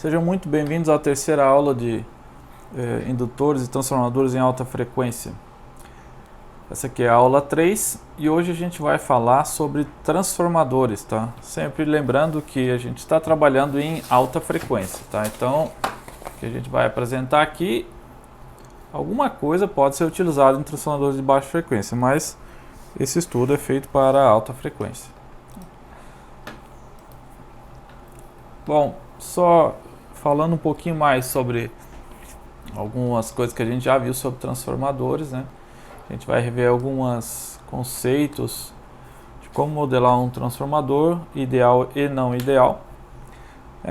Sejam muito bem-vindos à terceira aula de indutores e transformadores em alta frequência. Essa aqui é a aula 3 e hoje a gente vai falar sobre transformadores, tá? Sempre lembrando que a gente está trabalhando em alta frequência, tá? Então, o que a gente vai apresentar aqui, alguma coisa pode ser utilizada em transformadores de baixa frequência, mas esse estudo é feito para alta frequência. Bom, só falando um pouquinho mais sobre algumas coisas que a gente já viu sobre transformadores, né? A gente vai rever alguns conceitos de como modelar um transformador, ideal e não ideal.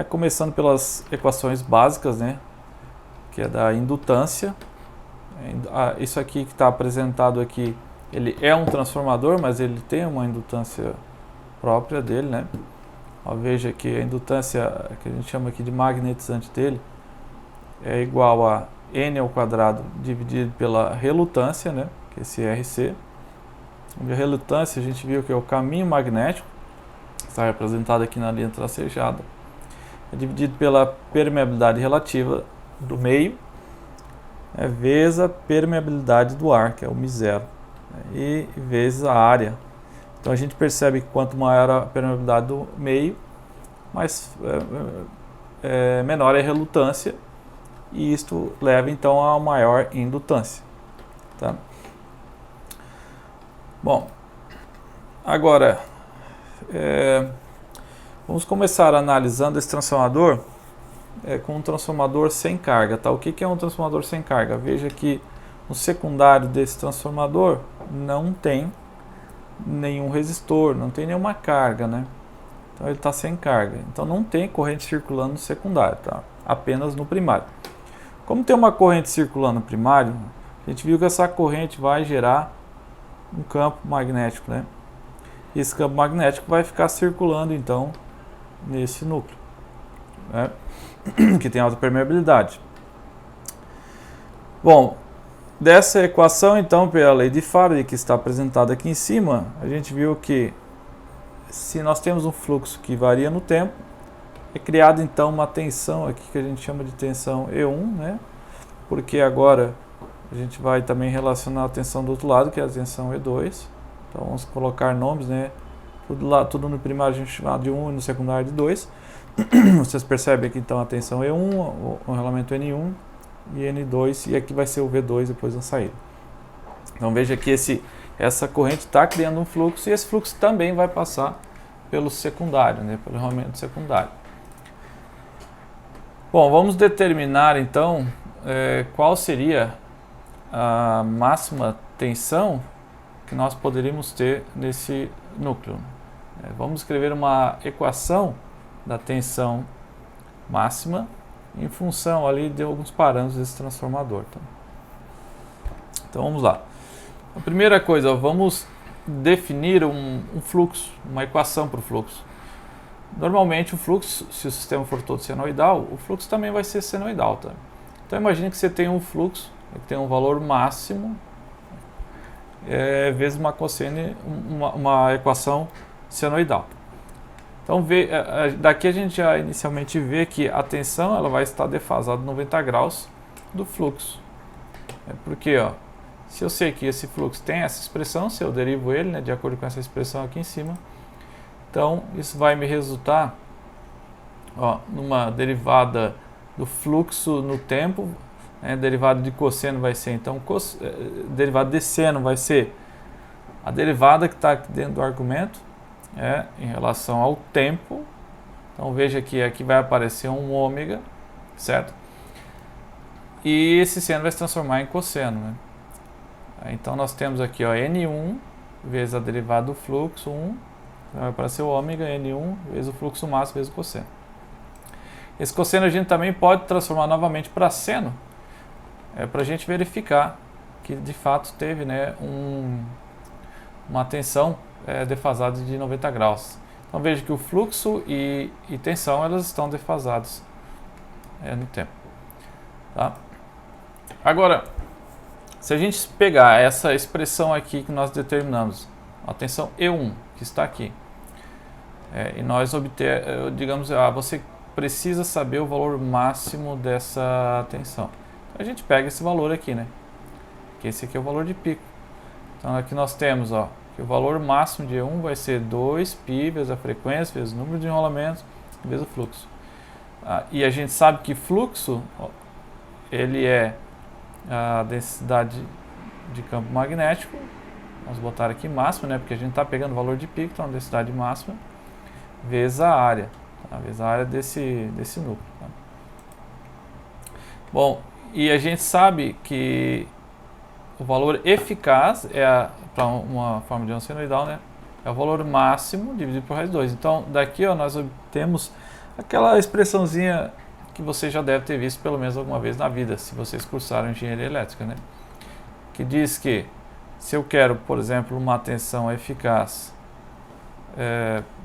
Começando pelas equações básicas, né? Que é da indutância. Isso aqui que está apresentado aqui, ele é um transformador, mas ele tem uma indutância própria dele, né? Veja que a indutância, que a gente chama aqui de magnetizante dele, é igual a N ao quadrado dividido pela relutância, né, que é esse RC. A relutância a gente viu que é o caminho magnético, está representado aqui na linha tracejada, é dividido pela permeabilidade relativa do meio, vezes a permeabilidade do ar, que é o μ0, e vezes a área. Então a gente percebe que quanto maior a permeabilidade do meio, menor é a relutância, e isto leva então a maior indutância. Tá? Bom, agora vamos começar analisando esse transformador com um transformador sem carga. Tá? O que é um transformador sem carga? Veja que no secundário desse transformador não tem nenhum resistor, não tem nenhuma carga, né? Então ele está sem carga. Então não tem corrente circulando no secundário, tá? Apenas no primário. Como tem uma corrente circulando no primário, a gente viu que essa corrente vai gerar um campo magnético, né? E esse campo magnético vai ficar circulando então nesse núcleo, né? Que tem alta permeabilidade. Bom, dessa equação, então, pela lei de Faraday, que está apresentada aqui em cima, a gente viu que se nós temos um fluxo que varia no tempo, é criada então uma tensão aqui que a gente chama de tensão E1, né? Porque agora a gente vai também relacionar a tensão do outro lado, que é a tensão E2. Então vamos colocar nomes, né? Tudo no primário a gente chama de 1 e no secundário de 2. Vocês percebem aqui então a tensão E1, o rolamento N1 e N2, e aqui vai ser o V2 depois da saída. Então veja que essa corrente está criando um fluxo, e esse fluxo também vai passar pelo secundário, né, pelo rolamento secundário. Bom, vamos determinar então qual seria a máxima tensão que nós poderíamos ter nesse núcleo. Vamos escrever uma equação da tensão máxima em função ali de alguns parâmetros desse transformador. Tá? Então vamos lá. A primeira coisa, vamos definir um fluxo, uma equação para o fluxo. Normalmente o fluxo, se o sistema for todo senoidal, o fluxo também vai ser senoidal. Tá? Então imagine que você tem um fluxo que tem um valor máximo vezes uma cosseno, uma equação senoidal. Então daqui a gente já inicialmente vê que a tensão ela vai estar defasada 90 graus do fluxo. Porque se eu sei que esse fluxo tem essa expressão, se eu derivo ele, né, de acordo com essa expressão aqui em cima, então isso vai me resultar numa derivada do fluxo no tempo, né, derivada de cosseno vai ser, então, derivada de seno vai ser a derivada que está aqui dentro do argumento, em relação ao tempo. Então veja que aqui vai aparecer um ômega, certo? E esse seno vai se transformar em cosseno, né? Então nós temos aqui N1 vezes a derivada do fluxo 1, vai aparecer o ômega, N1 vezes o fluxo máximo vezes o cosseno. Esse cosseno a gente também pode transformar novamente para seno, para a gente verificar que de fato teve, né, uma tensão defasada de 90 graus. Então veja que o fluxo e tensão elas estão defasados no tempo. Tá? Agora, se a gente pegar essa expressão aqui que nós determinamos, a tensão E1, que está aqui, e nós digamos, você precisa saber o valor máximo dessa tensão. Então, a gente pega esse valor aqui, né? Que esse aqui é o valor de pico. Então aqui nós temos, ó, que o valor máximo de E1 vai ser 2π vezes a frequência, vezes o número de enrolamentos, vezes o fluxo. E a gente sabe que fluxo, ó, ele é a densidade de campo magnético, vamos botar aqui máximo, né, porque a gente está pegando o valor de pico, então a densidade máxima, vezes a área, tá? Vezes a área desse núcleo. Tá? Bom, e a gente sabe que o valor eficaz para uma forma de onda senoidal, né, é o valor máximo dividido por raiz de 2. Então, daqui ó, nós obtemos aquela expressãozinha que você já deve ter visto pelo menos alguma vez na vida, se vocês cursaram engenharia elétrica, né? Que diz que se eu quero, por exemplo, uma tensão eficaz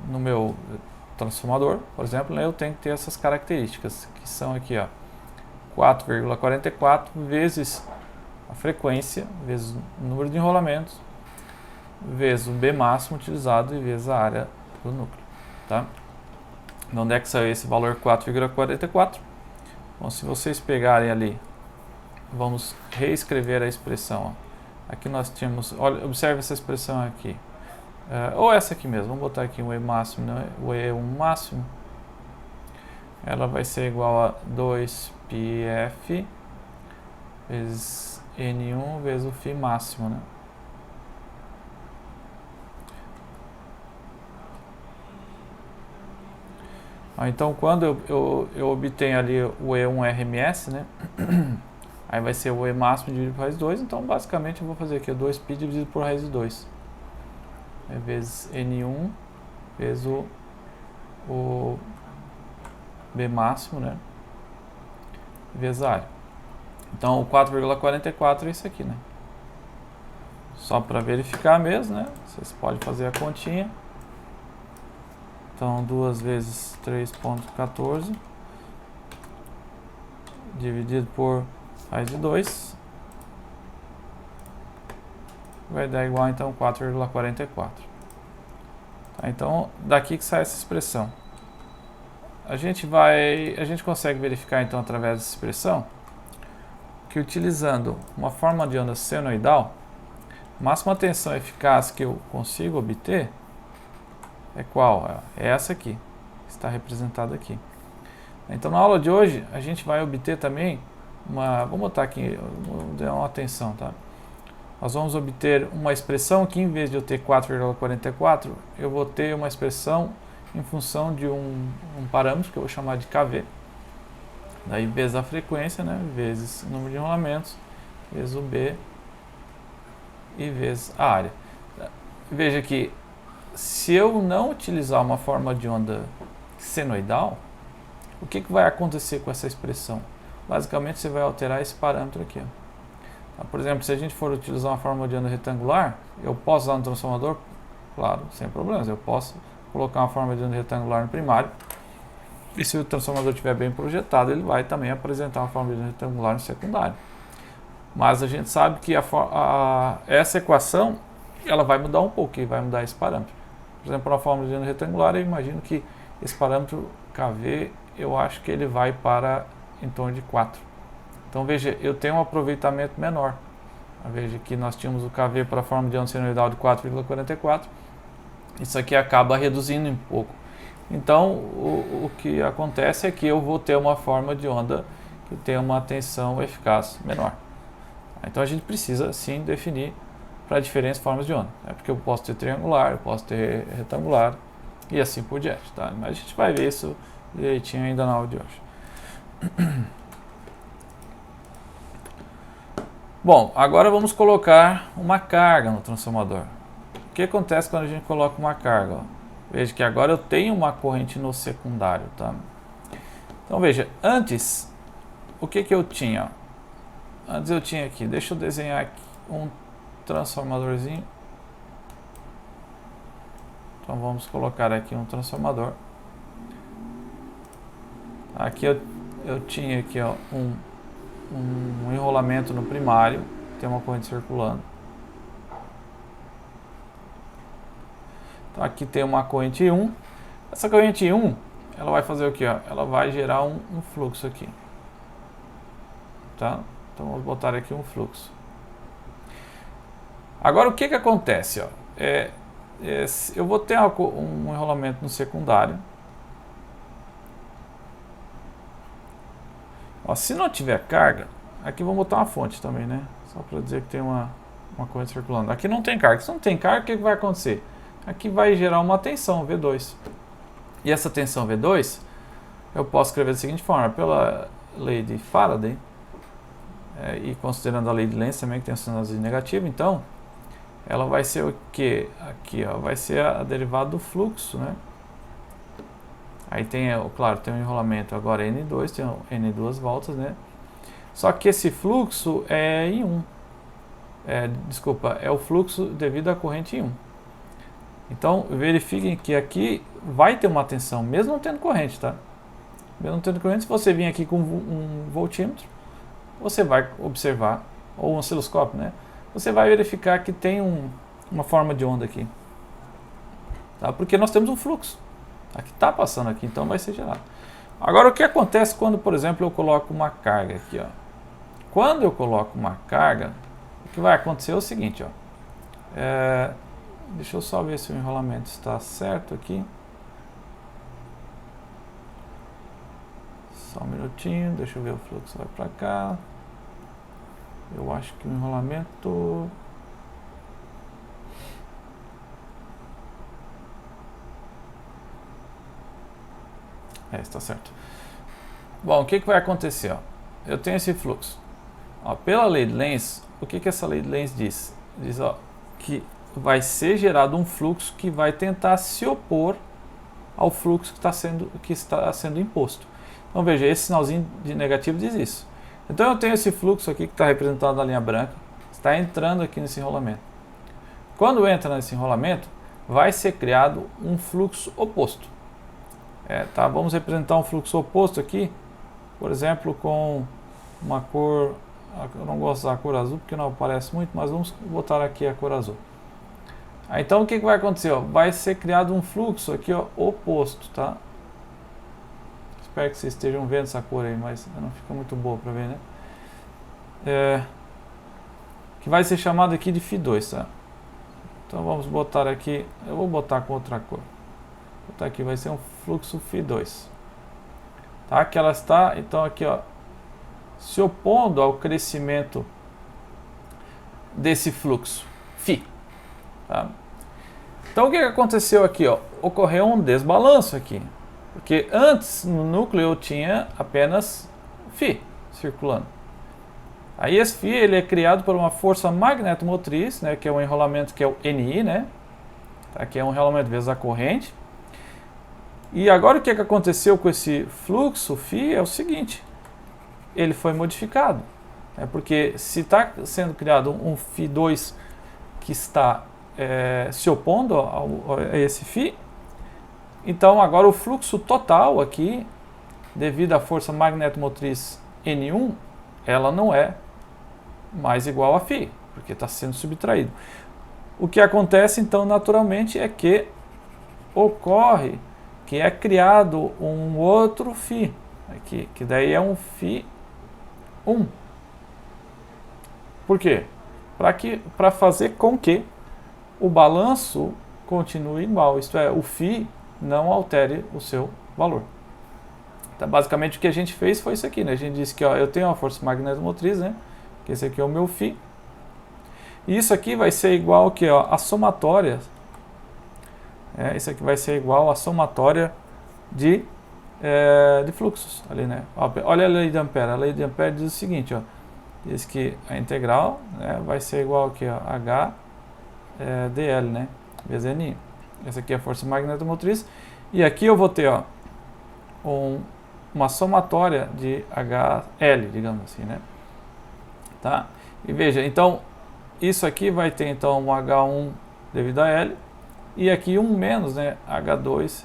no meu transformador, por exemplo, né, eu tenho que ter essas características, que são aqui, ó, 4,44 vezes a frequência, vezes o número de enrolamentos, vezes o B máximo utilizado e vezes a área do núcleo. Tá? De onde é que saiu esse valor 4,44? Bom, se vocês pegarem ali, vamos reescrever a expressão. Ó. Aqui nós tínhamos, olha, observe essa expressão aqui. Ou essa aqui mesmo, vamos botar aqui o E máximo, né? O E1 máximo. Ela vai ser igual a 2πf vezes N1 vezes o φ máximo, né? Então, quando eu obtenho ali o E1 RMS, né? Aí vai ser o E máximo dividido por raiz de 2. Então, basicamente, eu vou fazer aqui 2π dividido por raiz de 2. Vezes N1 vezes o B máximo, né? Vezes a área. Então, o 4,44 é isso aqui, né? Só para verificar mesmo, né? Vocês podem fazer a continha. Então, 2 vezes 3,14 dividido por raiz de 2 vai dar igual, então, 4,44. Tá? Então, daqui que sai essa expressão. A gente consegue verificar, então, através dessa expressão, que utilizando uma forma de onda senoidal, a máxima tensão eficaz que eu consigo obter é qual? É essa aqui, que está representada aqui. Então, na aula de hoje, a gente vai obter também vamos botar aqui, vou dar uma atenção, tá? Nós vamos obter uma expressão que, em vez de eu ter 4,44, eu vou ter uma expressão em função de um parâmetro que eu vou chamar de KV. Daí, vezes a frequência, né? Vezes o número de enrolamentos, vezes o B e vezes a área. Veja que, se eu não utilizar uma forma de onda senoidal, o que vai acontecer com essa expressão? Basicamente, você vai alterar esse parâmetro aqui. Ó. Por exemplo, se a gente for utilizar uma forma de onda retangular, eu posso usar no transformador? Claro, sem problemas. Eu posso colocar uma forma de onda retangular no primário. E se o transformador estiver bem projetado, ele vai também apresentar uma forma de onda retangular no secundário. Mas a gente sabe que essa equação ela vai mudar um pouco, e vai mudar esse parâmetro. Por exemplo, para a forma de onda retangular, eu imagino que esse parâmetro KV, eu acho que ele vai para em torno de 4. Então veja, eu tenho um aproveitamento menor. Veja que nós tínhamos o KV para a forma de onda senoidal de 4,44. Isso aqui acaba reduzindo um pouco. Então o que acontece é que eu vou ter uma forma de onda que tem uma tensão eficaz menor. Então a gente precisa sim definir para diferentes formas de onda. Porque eu posso ter triangular, eu posso ter retangular e assim por diante. Tá? Mas a gente vai ver isso direitinho ainda na aula de hoje. Bom, agora vamos colocar uma carga no transformador. O que acontece quando a gente coloca uma carga? Ó? Veja que agora eu tenho uma corrente no secundário. Tá? Então veja, antes, o que eu tinha? Antes eu tinha aqui, deixa eu desenhar aqui um transformadorzinho. Então vamos colocar aqui um transformador. Aqui eu tinha aqui ó, um enrolamento no primário, tem uma corrente circulando. Então aqui tem uma corrente 1. Essa corrente 1, ela vai fazer o que? Ela vai gerar um fluxo aqui. Tá? Então vamos botar aqui um fluxo. Agora o que acontece? Ó? Eu vou ter um enrolamento no secundário. Ó, se não tiver carga, aqui vamos botar uma fonte também, né? Só para dizer que tem uma corrente circulando. Aqui não tem carga. Se não tem carga, o que vai acontecer? Aqui vai gerar uma tensão V2. E essa tensão V2, eu posso escrever da seguinte forma: pela lei de Faraday, e considerando a lei de Lenz também, que tem um sinalzinho negativo, então, ela vai ser o que? Aqui, ó, vai ser a derivada do fluxo, né? Aí tem, claro, tem um enrolamento agora N2, tem N2 voltas, né? Só que esse fluxo é em 1. Desculpa, é o fluxo devido à corrente em 1. Então, verifiquem que aqui vai ter uma tensão, mesmo não tendo corrente, tá? Mesmo não tendo corrente, se você vir aqui com um voltímetro, você vai observar, ou um osciloscópio, né? Você vai verificar que tem uma forma de onda aqui. Tá? Porque nós temos um fluxo. Aqui está passando aqui, então vai ser gerado. Agora, o que acontece quando, por exemplo, eu coloco uma carga aqui, ó? Quando eu coloco uma carga, o que vai acontecer é o seguinte, ó. Deixa eu só ver se o enrolamento está certo aqui. Só um minutinho, deixa eu ver, o fluxo vai para cá. Eu acho que o enrolamento... está certo. Bom, o que vai acontecer? Ó? Eu tenho esse fluxo. Ó, pela lei de Lenz, o que essa lei de Lenz diz? Diz, ó, que vai ser gerado um fluxo que vai tentar se opor ao fluxo que está sendo imposto. Então veja, esse sinalzinho de negativo diz isso. Então eu tenho esse fluxo aqui que está representado na linha branca, está entrando aqui nesse enrolamento. Quando entra nesse enrolamento, vai ser criado um fluxo oposto. Tá? Vamos representar um fluxo oposto aqui, por exemplo, com uma cor, eu não gosto da cor azul porque não aparece muito, mas vamos botar aqui a cor azul. Então o que vai acontecer? Ó? Vai ser criado um fluxo aqui, ó, oposto, tá? Espero que vocês estejam vendo essa cor aí, mas não fica muito boa para ver, né? Que vai ser chamado aqui de Φ2, tá? Então vamos botar aqui, eu vou botar com outra cor. Vou botar aqui, vai ser um fluxo Φ2. Tá? Que ela está, então aqui, ó, se opondo ao crescimento desse fluxo Φ. Tá? Então o que aconteceu aqui? Ó? Ocorreu um desbalanço aqui. Porque antes no núcleo eu tinha apenas Φ circulando. Aí esse Φ ele é criado por uma força magnetomotriz, né, que é um enrolamento que é o NI, né? Tá? Que é um enrolamento vezes a corrente. E agora o que aconteceu com esse fluxo Φ é o seguinte, ele foi modificado. Porque se está sendo criado um Φ2 que está se opondo a esse Φ, então agora o fluxo total aqui, devido à força magnetomotriz N1, ela não é mais igual a Φ, porque está sendo subtraído. O que acontece então naturalmente é que ocorre que é criado um outro Φ, aqui, que daí é um Φ1. Por quê? Para fazer com que o balanço continue igual, isto é, o Φ não altere o seu valor. Então, basicamente o que a gente fez foi isso aqui, né? A gente disse que ó, eu tenho uma força magnetomotriz, né? Que esse aqui é o meu Φ. E isso aqui vai ser igual que a somatória. Isso aqui vai ser igual à somatória de fluxos ali, né? Olha a lei de Ampère. A lei de Ampère diz o seguinte, ó, diz que a integral, né, vai ser igual aqui a H dl, né, vezes Ni. Essa aqui é a força magnetomotriz. E aqui eu vou ter, ó, uma somatória de HL, digamos assim, né? Tá? E veja, então isso aqui vai ter então um H1 devido a L. E aqui 1 menos, né, H2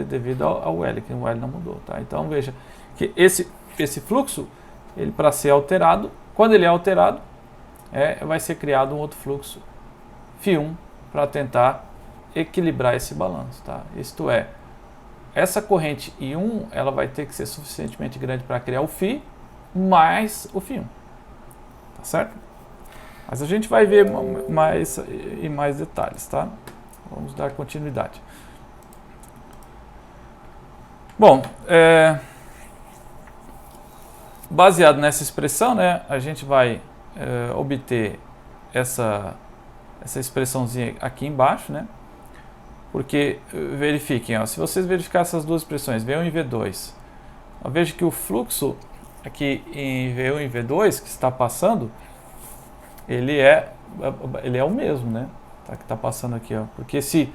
devido ao L, que o L não mudou. Tá? Então veja que esse fluxo, ele para ser alterado, quando ele é alterado, vai ser criado um outro fluxo Φ1 para tentar equilibrar esse balanço. Tá? Isto é, essa corrente I1 ela vai ter que ser suficientemente grande para criar o φ mais o φ1. Tá certo? Mas a gente vai ver mais detalhes, tá? Vamos dar continuidade. Bom, baseado nessa expressão, né, a gente vai obter essa expressãozinha aqui embaixo, né? Porque, verifiquem, ó, se vocês verificarem essas duas expressões, V1 e V2, veja que o fluxo aqui em V1 e V2 que está passando, ele é o mesmo, né? Tá, que está passando aqui, ó. Porque se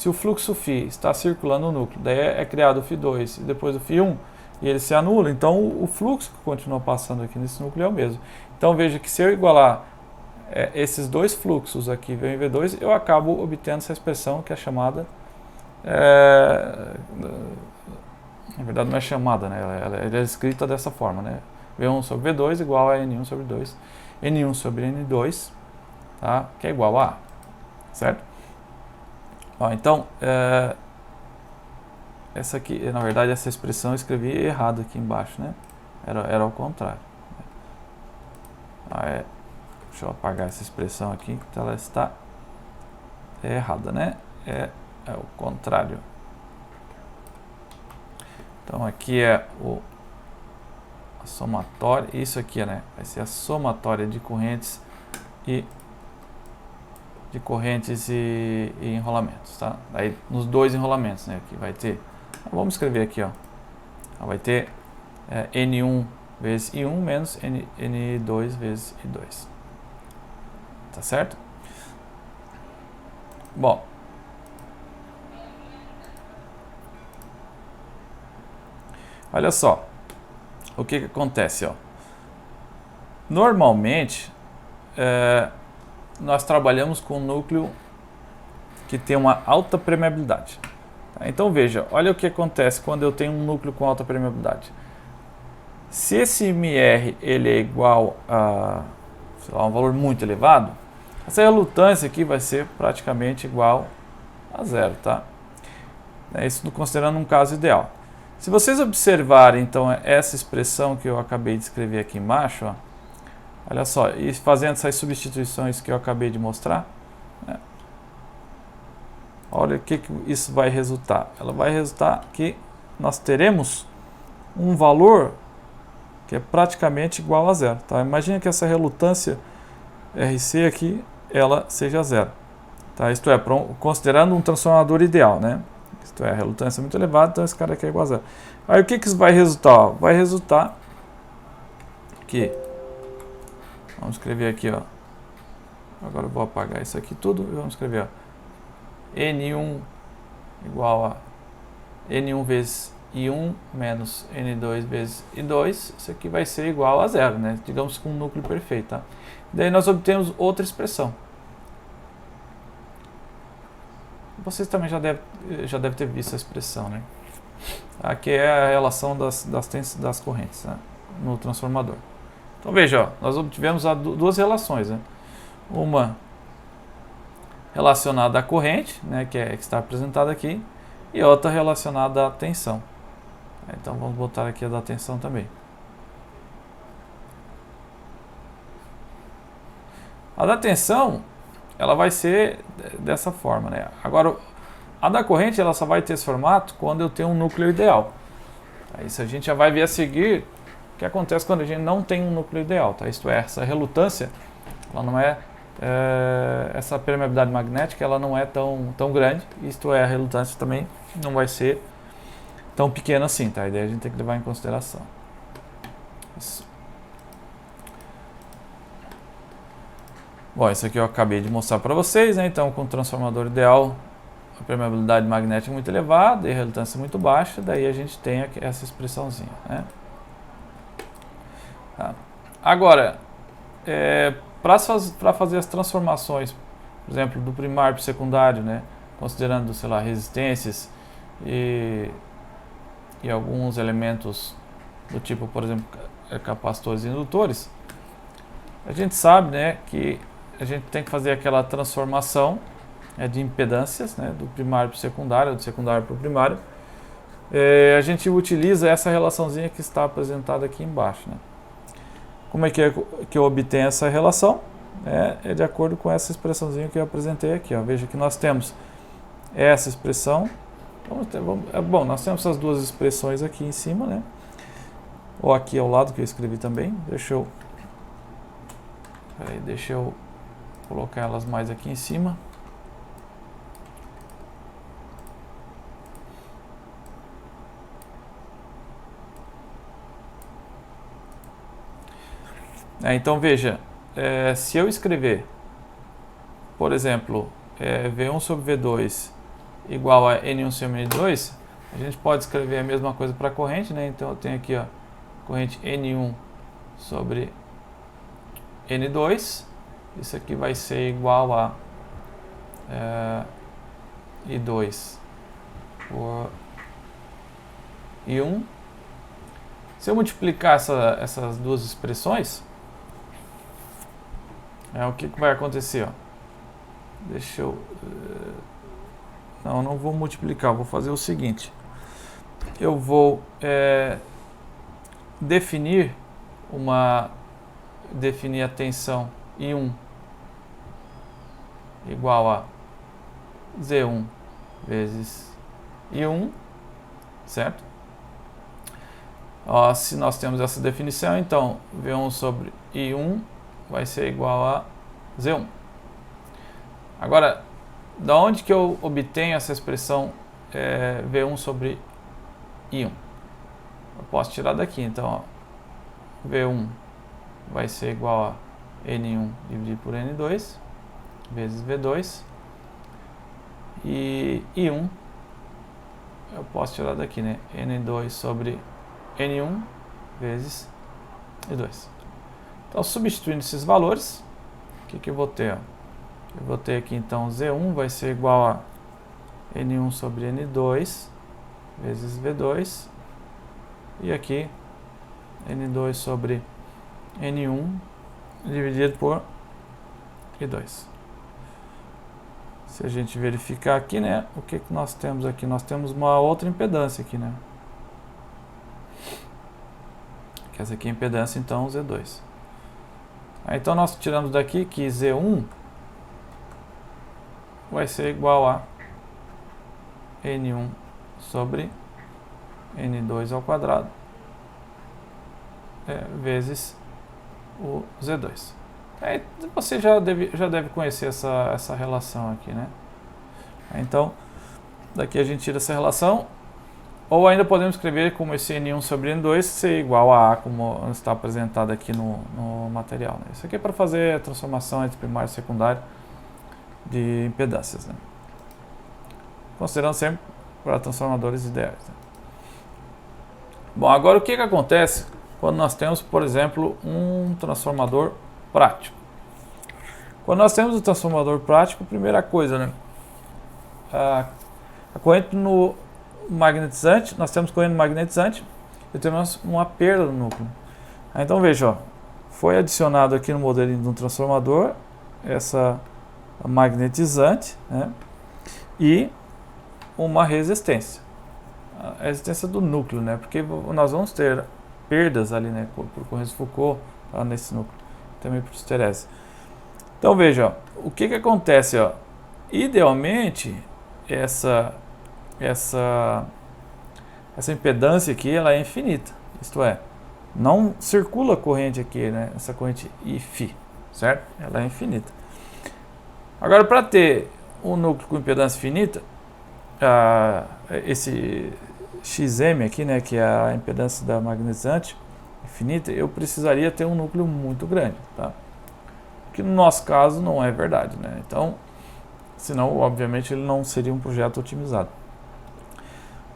o fluxo φ está circulando no núcleo, daí é criado o φ2 e depois o φ1, e ele se anula, então o fluxo que continua passando aqui nesse núcleo é o mesmo. Então veja que se eu igualar esses dois fluxos aqui, V1 e V2, eu acabo obtendo essa expressão que é chamada, na verdade não é chamada, né? Ela é escrita dessa forma, né? V1 sobre V2 igual a N1 sobre 2, N1 sobre N2, tá? Que é igual a A, certo? Ó, então, essa aqui, na verdade, essa expressão eu escrevi errado aqui embaixo, né? Era ao contrário. Deixa eu apagar essa expressão aqui, que ela está errada, né? É o contrário. Então aqui é a somatória, isso aqui, né? Vai ser a somatória de correntes e enrolamentos, tá? Aí nos dois enrolamentos, né? Aqui vai ter, vamos escrever aqui, ó. Vai ter N1 vezes I1 menos N2 vezes I2. Tá certo? Bom, olha só o que acontece, ó. Normalmente nós trabalhamos com um núcleo que tem uma alta permeabilidade. Tá? Então veja, olha o que acontece quando eu tenho um núcleo com alta permeabilidade. Se esse MR ele é igual a, sei lá, um valor muito elevado, essa relutância aqui vai ser praticamente igual a zero, tá? Isso considerando um caso ideal. Se vocês observarem, então, essa expressão que eu acabei de escrever aqui embaixo, ó, olha só, e fazendo essas substituições que eu acabei de mostrar, né, olha o que isso vai resultar. Ela vai resultar que nós teremos um valor que é praticamente igual a zero. Tá? Imagina que essa relutância RC aqui, ela seja zero. Tá? Isto é, considerando um transformador ideal, né? Isto é, a relutância é muito elevada, então esse cara aqui é igual a zero. Aí o que isso vai resultar? Vai resultar que, vamos escrever aqui, ó. Agora eu vou apagar isso aqui tudo e vamos escrever, ó. N1 igual a N1 vezes I1 menos N2 vezes I2, isso aqui vai ser igual a zero, né? Digamos com um núcleo perfeito, tá? Daí nós obtemos outra expressão. Vocês também já deve ter visto a expressão, né? Aqui é a relação das correntes, né? No transformador. Então veja, ó, nós obtivemos duas relações, né? Uma relacionada à corrente, né, que está apresentada aqui, e outra relacionada à tensão. Então vamos botar aqui a da tensão também. A da tensão, ela vai ser dessa forma, né? Agora, a da corrente, ela só vai ter esse formato quando eu tenho um núcleo ideal. Isso a gente já vai ver a seguir o que acontece quando a gente não tem um núcleo ideal, tá? Isto é, essa relutância, ela não essa permeabilidade magnética, ela não é tão grande, isto é, a relutância também não vai ser tão pequena assim, tá? A ideia a gente tem que levar em consideração. Isso. Bom, isso aqui eu acabei de mostrar para vocês, né? Então, com o transformador ideal, a permeabilidade magnética é muito elevada e a relutância muito baixa, daí a gente tem essa expressãozinha, né? Tá. Agora, para fazer as transformações, por exemplo, do primário para o secundário, né? Considerando, sei lá, resistências e alguns elementos do tipo, por exemplo, capacitores e indutores, a gente sabe, né, que a gente tem que fazer aquela transformação de impedâncias, né, do primário para o secundário, do secundário para o primário, a gente utiliza essa relaçãozinha que está apresentada aqui embaixo, né? Como é que eu obtenho essa relação? É de acordo com essa expressãozinha que eu apresentei aqui, ó. Veja que nós temos essa expressão. Bom, nós temos essas duas expressões aqui em cima, né? Ou aqui ao lado que eu escrevi também. Deixa eu colocar elas mais aqui em cima. Então veja, se eu escrever, por exemplo, V1 sobre V2 igual a N1 sobre N2, a gente pode escrever a mesma coisa para a corrente, né? Então eu tenho aqui, ó, corrente N1 sobre N2, isso aqui vai ser igual a I2 por I1. Se eu multiplicar essas duas expressões, o que vai acontecer? Ó? Deixa eu... não vou multiplicar, vou fazer o seguinte. Eu vou definir a tensão I1 igual a Z1 vezes I1, certo? Se nós temos essa definição, então V1 sobre I1 vai ser igual a Z1. Agora, da onde que eu obtenho essa expressão V1 sobre I1? Eu posso tirar daqui, então V1 vai ser igual a N1 dividido por N2 vezes V2, e I1 eu posso tirar daqui, né? N2 sobre N1 vezes I2. Então, substituindo esses valores, o que eu vou ter? Eu vou ter aqui, então, Z1 vai ser igual a N1 sobre N2 vezes V2, e aqui N2 sobre N1 dividido por I2. Se a gente verificar aqui, né, o que nós temos aqui? Nós temos uma outra impedância aqui, né? Que essa aqui é a impedância, então, Z2. Então, nós tiramos daqui que Z1 vai ser igual a N1 sobre N2 ao quadrado vezes o Z2. Aí você já deve conhecer essa relação aqui, né? Então, daqui a gente tira essa relação, ou ainda podemos escrever como esse N1 sobre N2 ser igual a como está apresentado aqui no material, né? Isso aqui é para fazer a transformação entre primário e secundário de impedâncias, né? Considerando sempre para transformadores ideais, né? Bom, agora o que acontece quando nós temos, por exemplo, um transformador prático? Quando nós temos o transformador prático, primeira coisa, né? A corrente no magnetizante, nós temos corrente no magnetizante e temos uma perda no núcleo. Então veja, ó, foi adicionado aqui no modelinho de um transformador essa magnetizante, né? E uma resistência. A resistência do núcleo, né? Porque nós vamos ter perdas ali, né? Por corrente de Foucault nesse núcleo, também por histerese. Então veja, ó, o que acontece, ó? Idealmente essa impedância aqui ela é infinita, isto é, não circula corrente aqui, né? Essa corrente Iφ, certo? Ela é infinita. Agora, para ter um núcleo com impedância infinita, esse Xm aqui, né, que é a impedância da magnetizante infinita, eu precisaria ter um núcleo muito grande, tá? Que no nosso caso não é verdade, né? Então, senão, obviamente, ele não seria um projeto otimizado.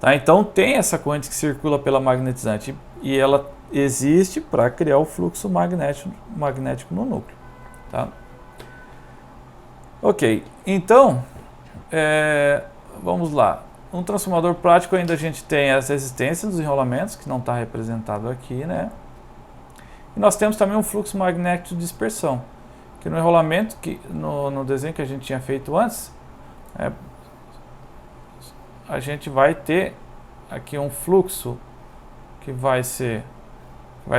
Tá? Então, tem essa corrente que circula pela magnetizante e ela existe para criar o fluxo magnético no núcleo, tá? Ok, então, vamos lá. Um transformador prático ainda a gente tem as resistências dos enrolamentos, que não está representado aqui, né? E nós temos também um fluxo magnético de dispersão, que no enrolamento, no desenho que a gente tinha feito antes, a gente vai ter aqui um fluxo que vai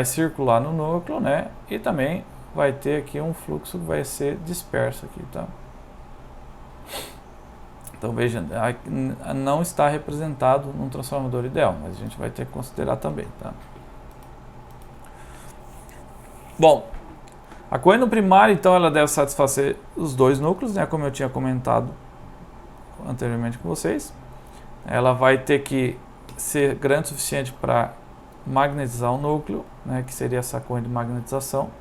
circular no núcleo, né? E também vai ter aqui um fluxo que vai ser disperso aqui, tá? Então veja, não está representado num transformador ideal, mas a gente vai ter que considerar também, tá? Bom, a corrente no primário, então, ela deve satisfazer os dois núcleos, né? Como eu tinha comentado anteriormente com vocês. Ela vai ter que ser grande o suficiente para magnetizar o núcleo, né? Que seria essa corrente de magnetização.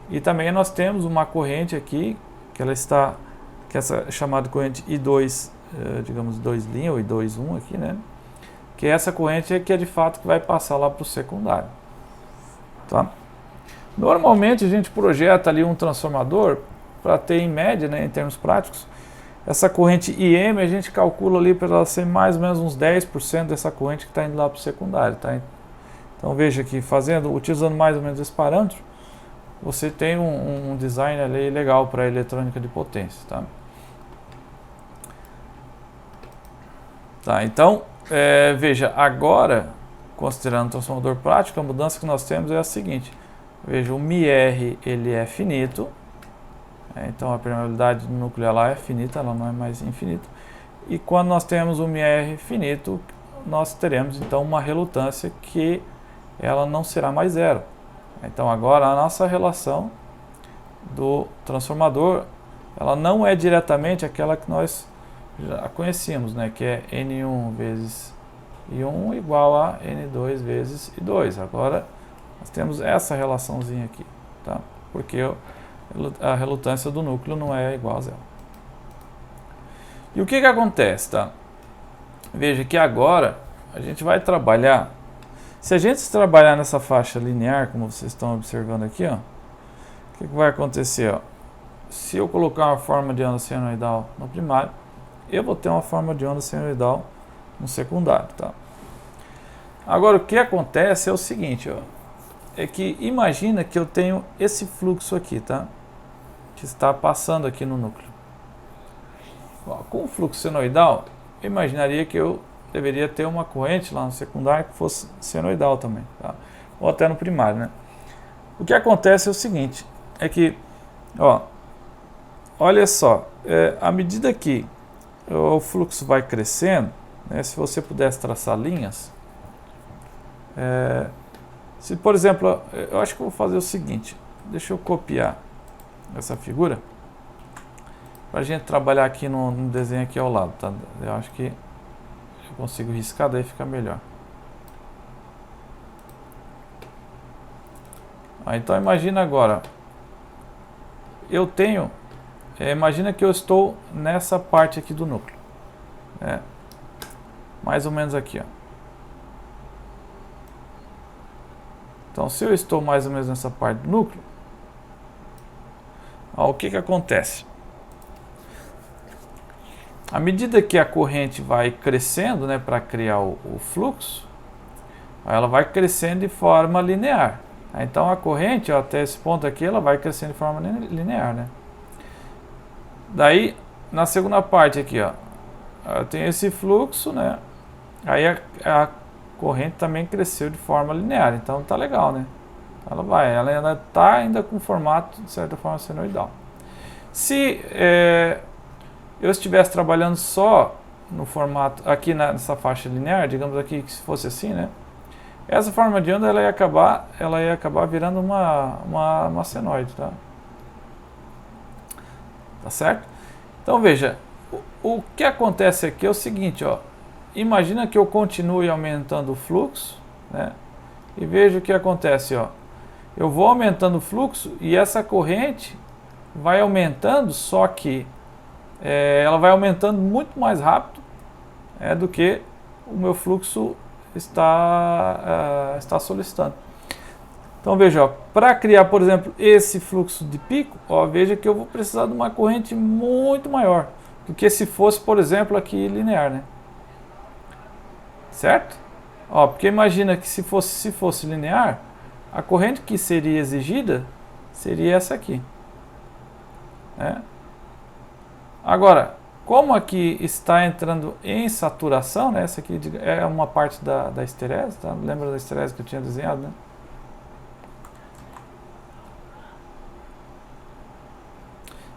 E também nós temos uma corrente aqui, que ela está, que é essa chamada corrente I2, digamos 2' ou I2', aqui, né? Que essa corrente é que é de fato que vai passar lá para o secundário, tá? Normalmente a gente projeta ali um transformador para ter em média, né, em termos práticos, essa corrente IM a gente calcula ali para ela ser mais ou menos uns 10% dessa corrente que está indo lá para o secundário, tá? Então veja que utilizando mais ou menos esse parâmetro, você tem um design ali legal para eletrônica de potência, tá? Tá, então, veja, agora, considerando o transformador prático, a mudança que nós temos é a seguinte. Veja, o μR ele é finito, então a permeabilidade do núcleo ela é finita, ela não é mais infinita. E quando nós temos o μR finito, nós teremos então uma relutância que ela não será mais zero. Então agora a nossa relação do transformador, ela não é diretamente aquela que nós já conhecíamos, né, que é N1 vezes I1 igual a N2 vezes I2. Agora nós temos essa relaçãozinha aqui, tá? Porque a relutância do núcleo não é igual a zero. E o que acontece, tá? Veja que agora a gente vai trabalhar. Se a gente trabalhar nessa faixa linear, como vocês estão observando aqui, ó, o que vai acontecer? Ó? Se eu colocar uma forma de onda senoidal no primário, eu vou ter uma forma de onda senoidal no secundário, tá? Agora o que acontece é o seguinte, ó, é que imagina que eu tenho esse fluxo aqui, tá? Que está passando aqui no núcleo. Ó, com o fluxo senoidal, eu imaginaria que eu deveria ter uma corrente lá no secundário que fosse senoidal também, tá? Ou até no primário, né? O que acontece é o seguinte, é que, ó, olha só, à medida que o fluxo vai crescendo, né, se você pudesse traçar linhas, se por exemplo, eu acho que eu vou fazer o seguinte, deixa eu copiar essa figura para a gente trabalhar aqui no desenho aqui ao lado, tá? Eu acho que eu consigo riscar, daí fica melhor. Então imagina agora, eu tenho, imagina que eu estou nessa parte aqui do núcleo, mais ou menos aqui, ó. Então se eu estou mais ou menos nessa parte do núcleo, ó, o que acontece? À medida que a corrente vai crescendo, né, para criar o fluxo, ela vai crescendo de forma linear. Então a corrente, ó, até esse ponto aqui, ela vai crescendo de forma linear, né? Daí, na segunda parte aqui, ó, eu tenho esse fluxo, né? Aí a corrente também cresceu de forma linear, então tá legal, né? Ela ainda está ainda com formato, de certa forma, senoidal. Se eu estivesse trabalhando só no formato, aqui nessa faixa linear, digamos aqui que se fosse assim, né? Essa forma de onda ela ia acabar virando uma senoide, tá? Tá certo? Então veja, o que acontece aqui é o seguinte, ó. Imagina que eu continue aumentando o fluxo, né? E veja o que acontece, ó. Eu vou aumentando o fluxo e essa corrente vai aumentando, só que ela vai aumentando muito mais rápido do que o meu fluxo está solicitando. Então veja, para criar, por exemplo, esse fluxo de pico, ó, veja que eu vou precisar de uma corrente muito maior do que se fosse, por exemplo, aqui linear, né? Certo? Ó, porque imagina que se fosse linear, a corrente que seria exigida seria essa aqui, né? Agora, como aqui está entrando em saturação, né? Essa aqui é uma parte da esterese, tá? Lembra da esterese que eu tinha desenhado, né?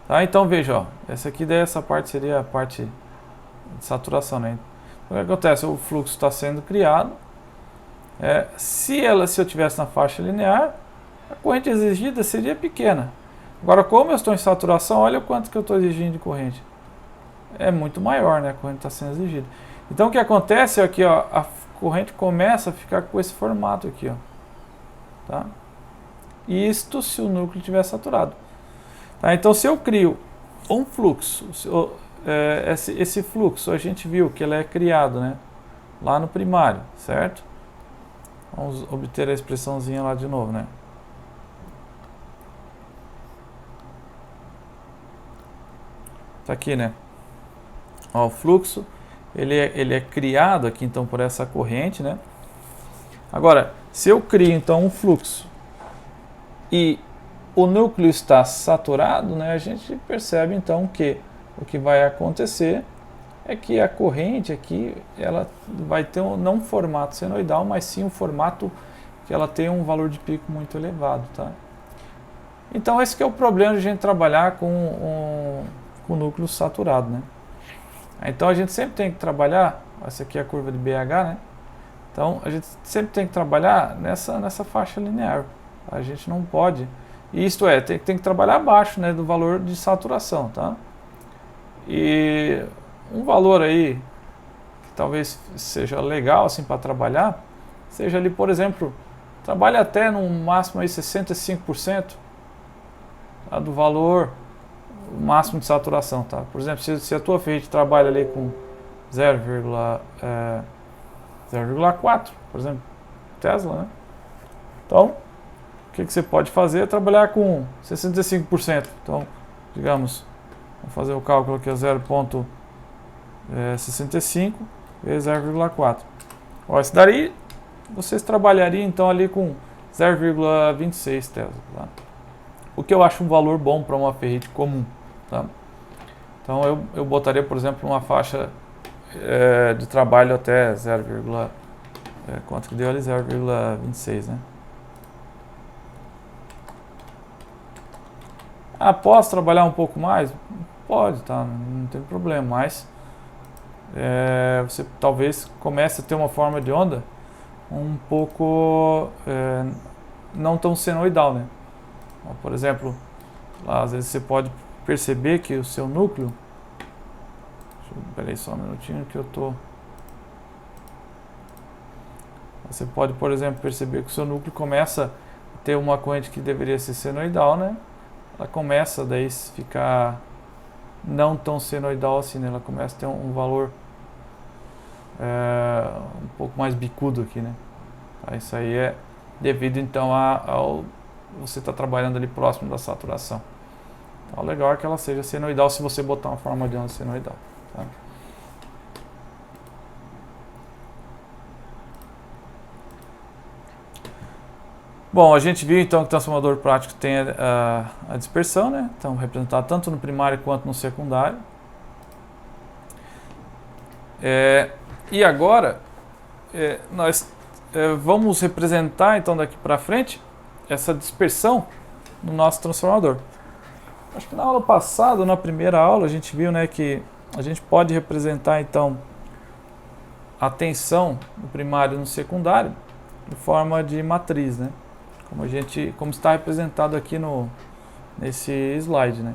Tá, então veja, ó, essa parte seria a parte de saturação, né? Então, o que acontece? O fluxo está sendo criado. Se eu tivesse na faixa linear, a corrente exigida seria pequena. Agora, como eu estou em saturação, olha o quanto que eu estou exigindo de corrente. É muito maior, né? A corrente está sendo exigida. Então, o que acontece é que ó, a corrente começa a ficar com esse formato aqui, ó. Tá? Isto se o núcleo estiver saturado. Tá? Então, se eu crio um fluxo, esse fluxo a gente viu que ele é criado, né, lá no primário, certo? Vamos obter a expressãozinha lá de novo, né? Tá aqui, né? Ó, o fluxo ele é criado aqui então por essa corrente, né? Agora, se eu crio então um fluxo e o núcleo está saturado, né, a gente percebe então que o que vai acontecer é que a corrente aqui ela vai ter não um formato senoidal, mas sim um formato que ela tem um valor de pico muito elevado, tá? Então esse que é o problema de a gente trabalhar com o núcleo saturado, né? Então a gente sempre tem que trabalhar, essa aqui é a curva de BH, né? Então a gente sempre tem que trabalhar nessa faixa linear. A gente não pode, isto é, tem que trabalhar abaixo, né, do valor de saturação, tá? E um valor aí que talvez seja legal assim para trabalhar, seja ali, por exemplo, trabalhe até no máximo aí 65%, tá, do valor máximo de saturação, tá? Por exemplo, se a tua ferrite trabalha ali com 0,4, por exemplo, Tesla, né? Então, o que você pode fazer é trabalhar com 65%. Então, digamos, vamos fazer o cálculo aqui, 0,65 vezes 0,4. Esse daí, vocês trabalhariam então ali com 0,26 Tesla, tá? O que eu acho um valor bom para uma ferrite comum, tá? Então eu botaria, por exemplo, uma faixa de trabalho até 0, quanto que deu ali? 0,26, né? Ah, posso trabalhar um pouco mais? Pode, tá? Não tem problema, mas você talvez comece a ter uma forma de onda um pouco não tão senoidal, né? Por exemplo, lá, às vezes você pode perceber que o seu núcleo... Peraí só um minutinho que eu tô... Você pode, por exemplo, perceber que o seu núcleo começa a ter uma corrente que deveria ser senoidal, né? Ela começa daí a ficar não tão senoidal assim, né? Ela começa a ter um valor um pouco mais bicudo aqui, né? Tá? Isso aí é devido então ao você está trabalhando ali próximo da saturação. Então, o legal é que ela seja senoidal se você botar uma forma de onda senoidal. Tá? Bom, a gente viu então que o transformador prático tem a dispersão, né? Então, representado tanto no primário quanto no secundário. E agora, nós vamos representar então daqui para frente essa dispersão no nosso transformador. Acho que na aula passada, na primeira aula, a gente viu, né, que a gente pode representar então a tensão no primário e no secundário de forma de matriz, né? Como está representado aqui nesse slide, né?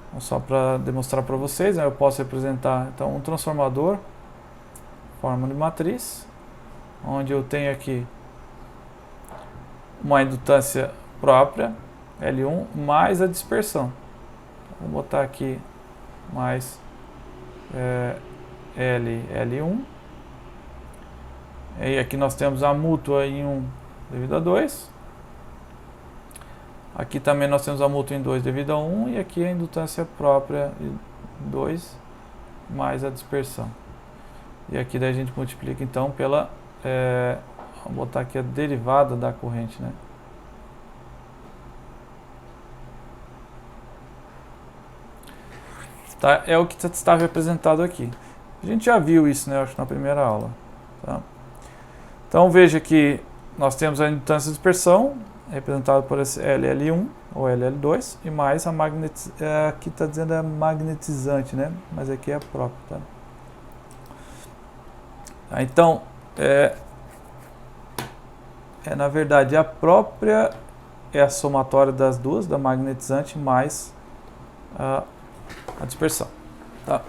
Então, só para demonstrar para vocês, né, eu posso representar então um transformador forma de matriz, onde eu tenho aqui uma indutância própria, L1, mais a dispersão. Vou botar aqui mais L1. E aqui nós temos a mútua em 1 devido a 2. Aqui também nós temos a mútua em 2 devido a 1. E aqui a indutância própria em 2 mais a dispersão. E aqui daí a gente multiplica então pela... vamos botar aqui a derivada da corrente, né? tá? É o que está representado aqui. A gente já viu isso, né? Acho que na primeira aula. Tá? Então veja que nós temos a indutância de dispersão, representada por esse LL1 ou LL2, e mais a aqui está dizendo a magnetizante, né? Mas aqui é a própria. Tá? Tá, então, na verdade, a própria é a somatória das duas, da magnetizante mais a dispersão. Tá?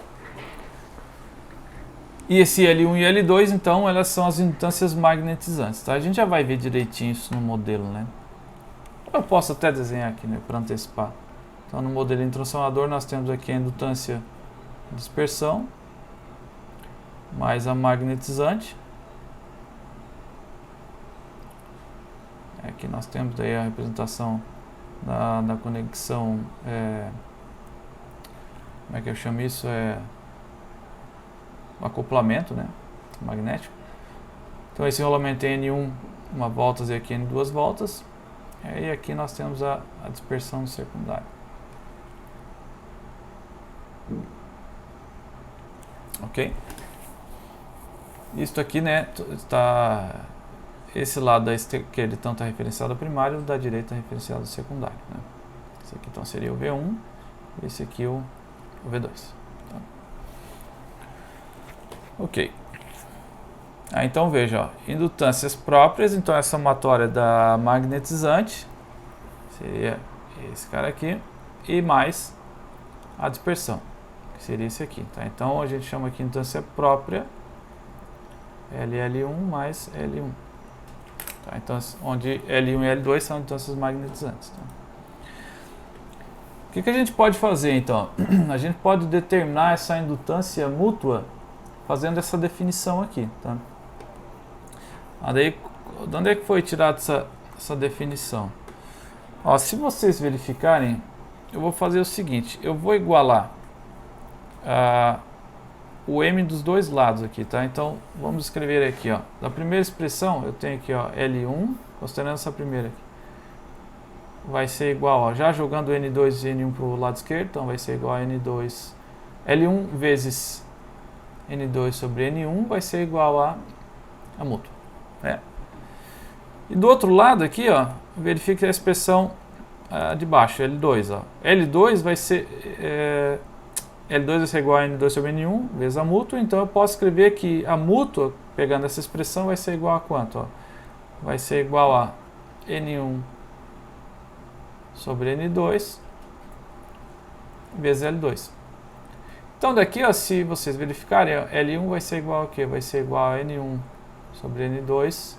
E esse L1 e L2, então, elas são as indutâncias magnetizantes. Tá? A gente já vai ver direitinho isso no modelo, né? Eu posso até desenhar aqui, né, para antecipar. Então, no modelinho transformador, nós temos aqui a indutância dispersão mais a magnetizante. Aqui nós temos daí a representação da conexão, como é que eu chamo isso? O acoplamento, né, magnético. Então esse rolamento tem N1 uma volta e aqui N duas voltas. E aqui nós temos a dispersão secundária. Ok? Isto aqui, né, está... Esse lado da esquerda então está referenciado ao primário, da direita referenciado ao secundário. Né? Esse aqui então seria o V1, esse aqui o V2. Tá? Ok. Então veja, ó, indutâncias próprias, então essa somatória da magnetizante, seria esse cara aqui, e mais a dispersão, que seria esse aqui. Tá? Então a gente chama aqui indutância própria, LL1 mais L1. Tá? Então, onde L1 e L2 são indutâncias magnetizantes. Tá? O que a gente pode fazer então? A gente pode determinar essa indutância mútua fazendo essa definição aqui. Tá? Daí, de onde é que foi tirada essa definição? Ó, se vocês verificarem, eu vou fazer o seguinte, eu vou igualar o M dos dois lados aqui, tá? Então, vamos escrever aqui, ó. Da primeira expressão, eu tenho aqui, ó, L1, considerando essa primeira aqui. Vai ser igual, ó, já jogando N2 e N1 para o lado esquerdo, então vai ser igual a N2, L1 vezes N2 sobre N1 vai ser igual a mútua. Né? E do outro lado aqui, ó, verifique a expressão de baixo, L2, ó. L2 vai ser... L2 vai ser igual a N2 sobre N1 vezes a mútua, então eu posso escrever que a mútua, pegando essa expressão, vai ser igual a quanto? Ó? Vai ser igual a N1 sobre N2 vezes L2. Então daqui, ó, se vocês verificarem, ó, L1 vai ser igual a quê? Vai ser igual a N1 sobre N2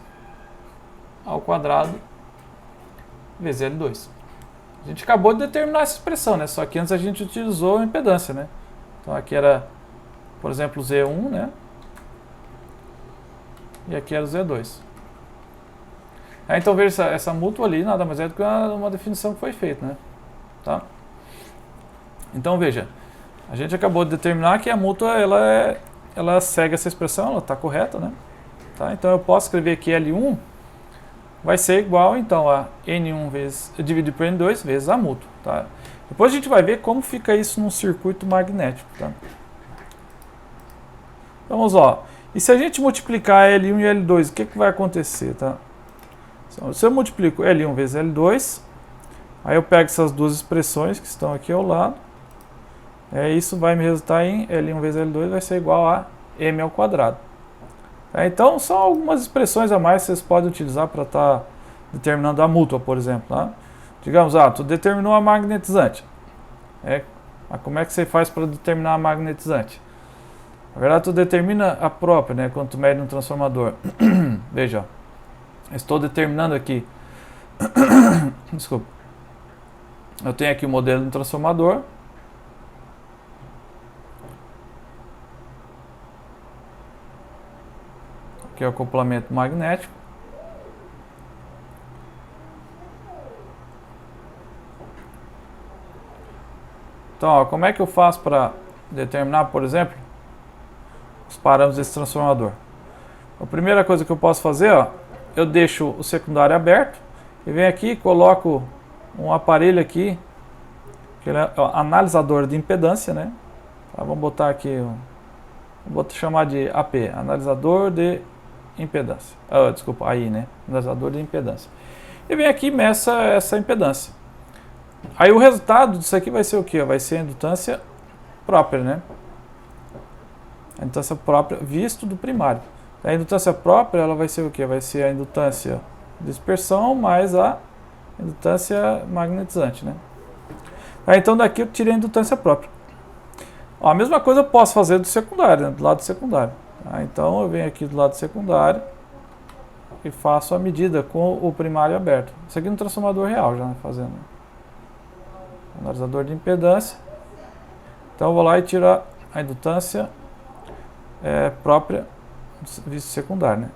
ao quadrado vezes L2. A gente acabou de determinar essa expressão, né? Só que antes a gente utilizou a impedância, né? Então aqui era, por exemplo, Z1, né? E aqui era o Z2. Então veja, essa mútua ali nada mais é do que uma definição que foi feita, né? Tá? Então veja, a gente acabou de determinar que a mútua ela segue essa expressão, ela está correta, né? Tá? Então eu posso escrever que L1 vai ser igual então a N1 dividido por N2 vezes a mútua. Tá? Depois a gente vai ver como fica isso num circuito magnético. Tá? Vamos lá. E se a gente multiplicar L1 e L2, o que vai acontecer? Tá? Então, se eu multiplico L1 vezes L2, aí eu pego essas duas expressões que estão aqui ao lado, isso vai me resultar em L1 vezes L2 vai ser igual a M ao quadrado. Então, são algumas expressões a mais que vocês podem utilizar para estar determinando a mútua, por exemplo. Tá? Digamos, tu determinou a magnetizante. Mas como é que você faz para determinar a magnetizante? Na verdade, tu determina a própria, né, quando tu mede um transformador. Veja, ó, estou determinando aqui. Desculpa. Eu tenho aqui o modelo do transformador. Que é o acoplamento magnético. Então, ó, como é que eu faço para determinar, por exemplo, os parâmetros desse transformador? A primeira coisa que eu posso fazer, ó, eu deixo o secundário aberto e venho aqui e coloco um aparelho aqui, que é o analisador de impedância, né? Tá, vamos botar aqui, vou chamar de AP, analisador de impedância. Desculpa, aí, né? Analisador de impedância. E vem aqui e meça essa impedância. Aí o resultado disso aqui vai ser o quê? Vai ser a indutância própria, né? A indutância própria visto do primário. A indutância própria, ela vai ser o quê? Vai ser a indutância de dispersão mais a indutância magnetizante, né? Então daqui eu tirei a indutância própria. Ó, a mesma coisa eu posso fazer do secundário, né? Do lado secundário. Então eu venho aqui do lado secundário e faço a medida com o primário aberto. Isso aqui no transformador real já, né? Fazendo analisador de impedância. Então eu vou lá e tiro a indutância própria visto secundário, né?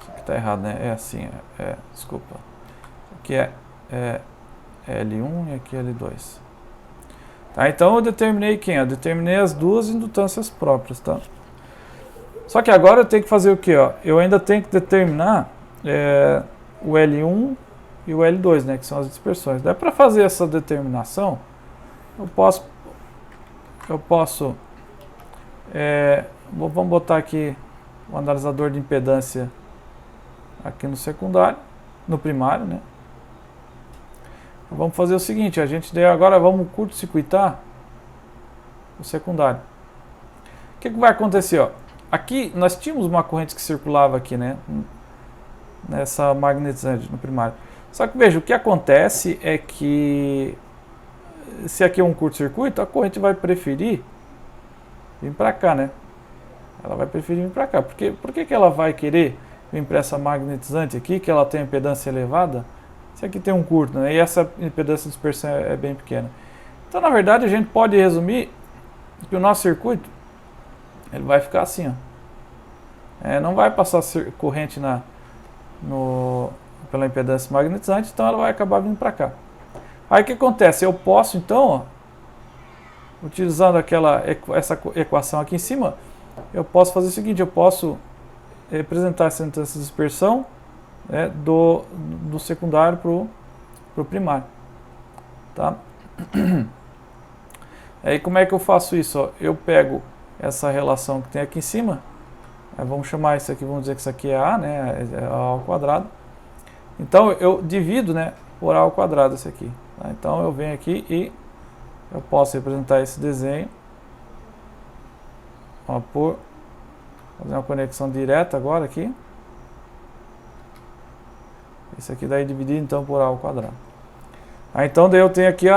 Isso aqui tá errado, né? É assim, desculpa. Aqui é L1 e aqui é L2. Tá, então eu determinei quem? Eu determinei as duas indutâncias próprias, tá? Só que agora eu tenho que fazer o quê? Ó? Eu ainda tenho que determinar o L1 e o L2, né? Que são as dispersões. Daí para fazer essa determinação, eu posso vamos botar aqui o analisador de impedância aqui no secundário, no primário, né? Vamos fazer o seguinte, a gente agora vamos curto-circuitar o secundário. O que vai acontecer? Ó? Aqui nós tínhamos uma corrente que circulava aqui, né? Nessa magnetizante no primário. Só que veja, o que acontece é que se aqui é um curto-circuito, a corrente vai preferir vir para cá, né? Ela vai preferir vir para cá. Por que ela vai querer vir para essa magnetizante aqui, que ela tem impedância elevada? Se aqui tem um curto, né? E essa impedância de dispersão é bem pequena. Então, na verdade, a gente pode resumir que o nosso circuito ele vai ficar assim, ó. Não vai passar corrente pela impedância magnetizante, então ela vai acabar vindo para cá. Aí o que acontece? Eu posso, então, ó, utilizando essa equação aqui em cima, eu posso fazer o seguinte, eu posso representar essa indutância de dispersão do secundário para o primário. Tá? Aí como é que eu faço isso? Ó? Eu pego essa relação que tem aqui em cima, vamos chamar isso aqui, vamos dizer que isso aqui é A, né? É A ao quadrado. Então eu divido, né, por A ao quadrado esse aqui. Tá? Então eu venho aqui e eu posso representar esse desenho por fazer uma conexão direta agora aqui. Esse aqui daí dividido então por A ao quadrado. Então daí eu tenho aqui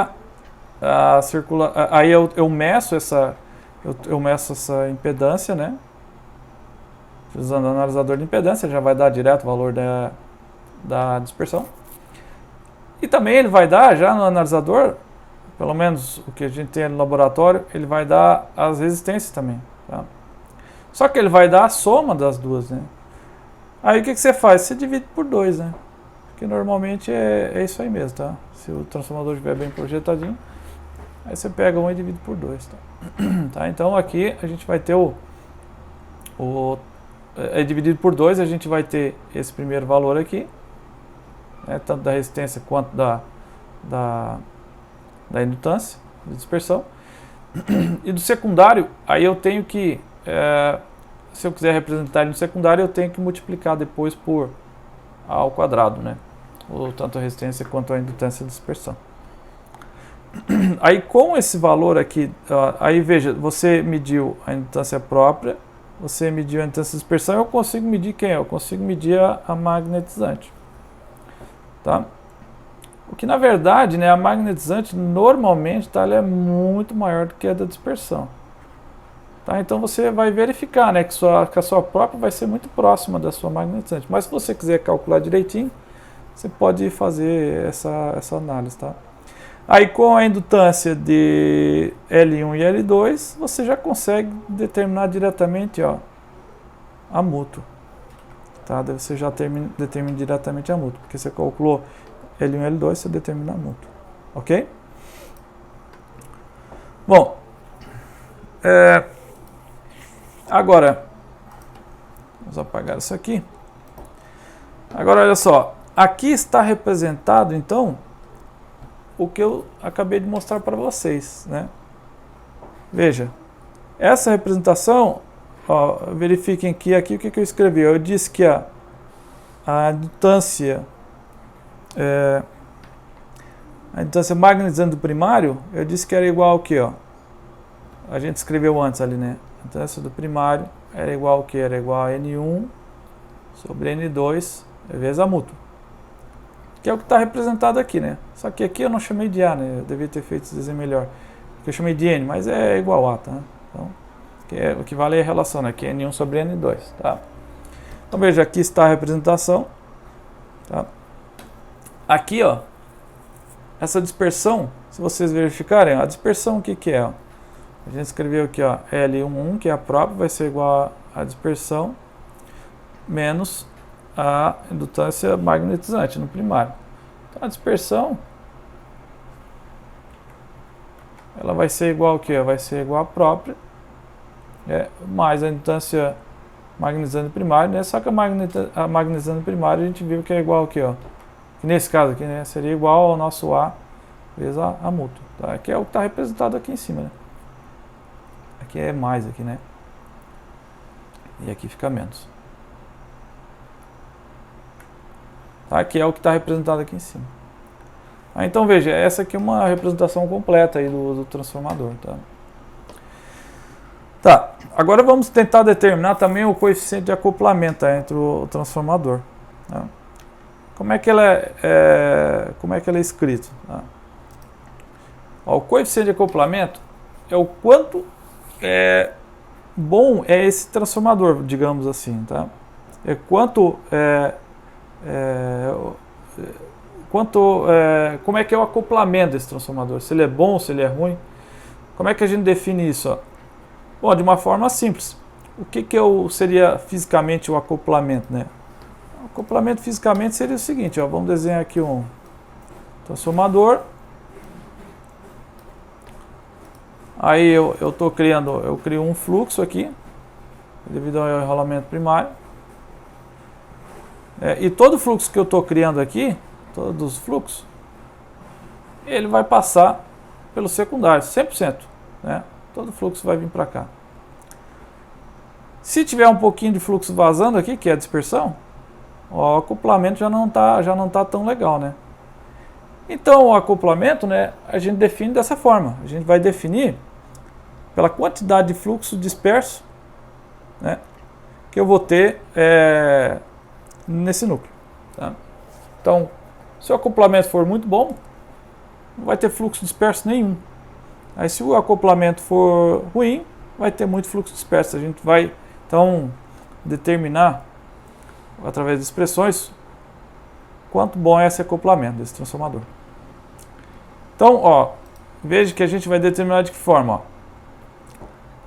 aí eu meço essa impedância, né? Usando o analisador de impedância, já vai dar direto o valor da dispersão. E também ele vai dar, já no analisador, pelo menos o que a gente tem no laboratório, ele vai dar as resistências também. Tá? Só que ele vai dar a soma das duas, né? Aí o que você faz? Você divide por 2, né? Porque normalmente é isso aí mesmo, tá? Se o transformador estiver bem projetadinho, aí você pega 1 e divide por 2, tá? Tá? Então aqui a gente vai ter dividido por 2, a gente vai ter esse primeiro valor aqui, né, tanto da resistência quanto da indutância de dispersão. E do secundário, aí eu tenho que, se eu quiser representar ele no secundário, eu tenho que multiplicar depois por A ao quadrado, né? Ou tanto a resistência quanto a indutância de dispersão. Aí com esse valor aqui, aí veja, você mediu a indutância própria, você mediu a indutância de dispersão, eu consigo medir quem? Eu consigo medir a magnetizante. Tá? O que na verdade, né, a magnetizante normalmente ela é muito maior do que a da dispersão. Tá? Então você vai verificar, né, que a sua própria vai ser muito próxima da sua magnetizante. Mas se você quiser calcular direitinho, você pode fazer essa análise. Tá? Aí com a indutância de L1 e L2, você já consegue determinar diretamente, ó, a mútua. Tá? Daí você já determina diretamente a mútua, porque você calculou L1 e L2, você determina a mútua. Ok? Bom, agora, vamos apagar isso aqui. Agora olha só, aqui está representado então o que eu acabei de mostrar para vocês, né? Veja, essa representação, ó, verifiquem que aqui o que eu escrevi. Eu disse que a indutância magnetizante do primário, eu disse que era igual ao que, ó? A gente escreveu antes ali, né? A indutância do primário era igual ao que? Era igual a N1 sobre N2 vezes a mútua. Que é o que está representado aqui, né? Só que aqui eu não chamei de A, né? Eu devia ter feito esse desenho melhor. Porque eu chamei de N, mas é igual a, tá? Então, o que vale é a relação, né? Que é N1 sobre N2, tá? Então veja, aqui está a representação, tá? Aqui, ó, essa dispersão, se vocês verificarem, a dispersão o que é? Ó? A gente escreveu aqui, ó, L11, que é a própria, vai ser igual a dispersão menos a indutância magnetizante no primário. Então a dispersão, ela vai ser igual ao que? Vai ser igual a própria, mais a indutância magnetizante primário, né? Só que a magnetizante primário a gente viu que é igual aqui, ó. Que nesse caso aqui, né, seria igual ao nosso A vezes a mútua, tá? Que é o que está representado aqui em cima, né? Aqui é mais aqui, né? E aqui fica menos. Tá? Que é o que está representado aqui em cima. Então veja, essa aqui é uma representação completa aí do transformador, tá? Tá, agora vamos tentar determinar também o coeficiente de acoplamento entre o transformador, tá? Como é que ela é escrito? Tá? Ó, o coeficiente de acoplamento é o quanto bom é esse transformador, digamos assim, tá? É quanto como é que é o acoplamento desse transformador? Se ele é bom, se ele é ruim? Como é que a gente define isso? Ó? Bom, de uma forma simples. O que seria fisicamente o acoplamento, né? O acoplamento fisicamente seria o seguinte, ó, vamos desenhar aqui um transformador. Aí eu crio um fluxo aqui, devido ao enrolamento primário. E todo fluxo que eu estou criando aqui, todos os fluxos, ele vai passar pelo secundário, 100%. Né? Todo fluxo vai vir para cá. Se tiver um pouquinho de fluxo vazando aqui, que é a dispersão, ó, o acoplamento já não tá tão legal, né? Então o acoplamento, né, a gente define dessa forma. A gente vai definir pela quantidade de fluxo disperso, né, que eu vou ter nesse núcleo. Tá? Então, se o acoplamento for muito bom, não vai ter fluxo disperso nenhum. Aí se o acoplamento for ruim, vai ter muito fluxo disperso. A gente vai, então, determinar, através de expressões, quanto bom é esse acoplamento desse transformador. Então, ó, veja que a gente vai determinar de que forma, ó.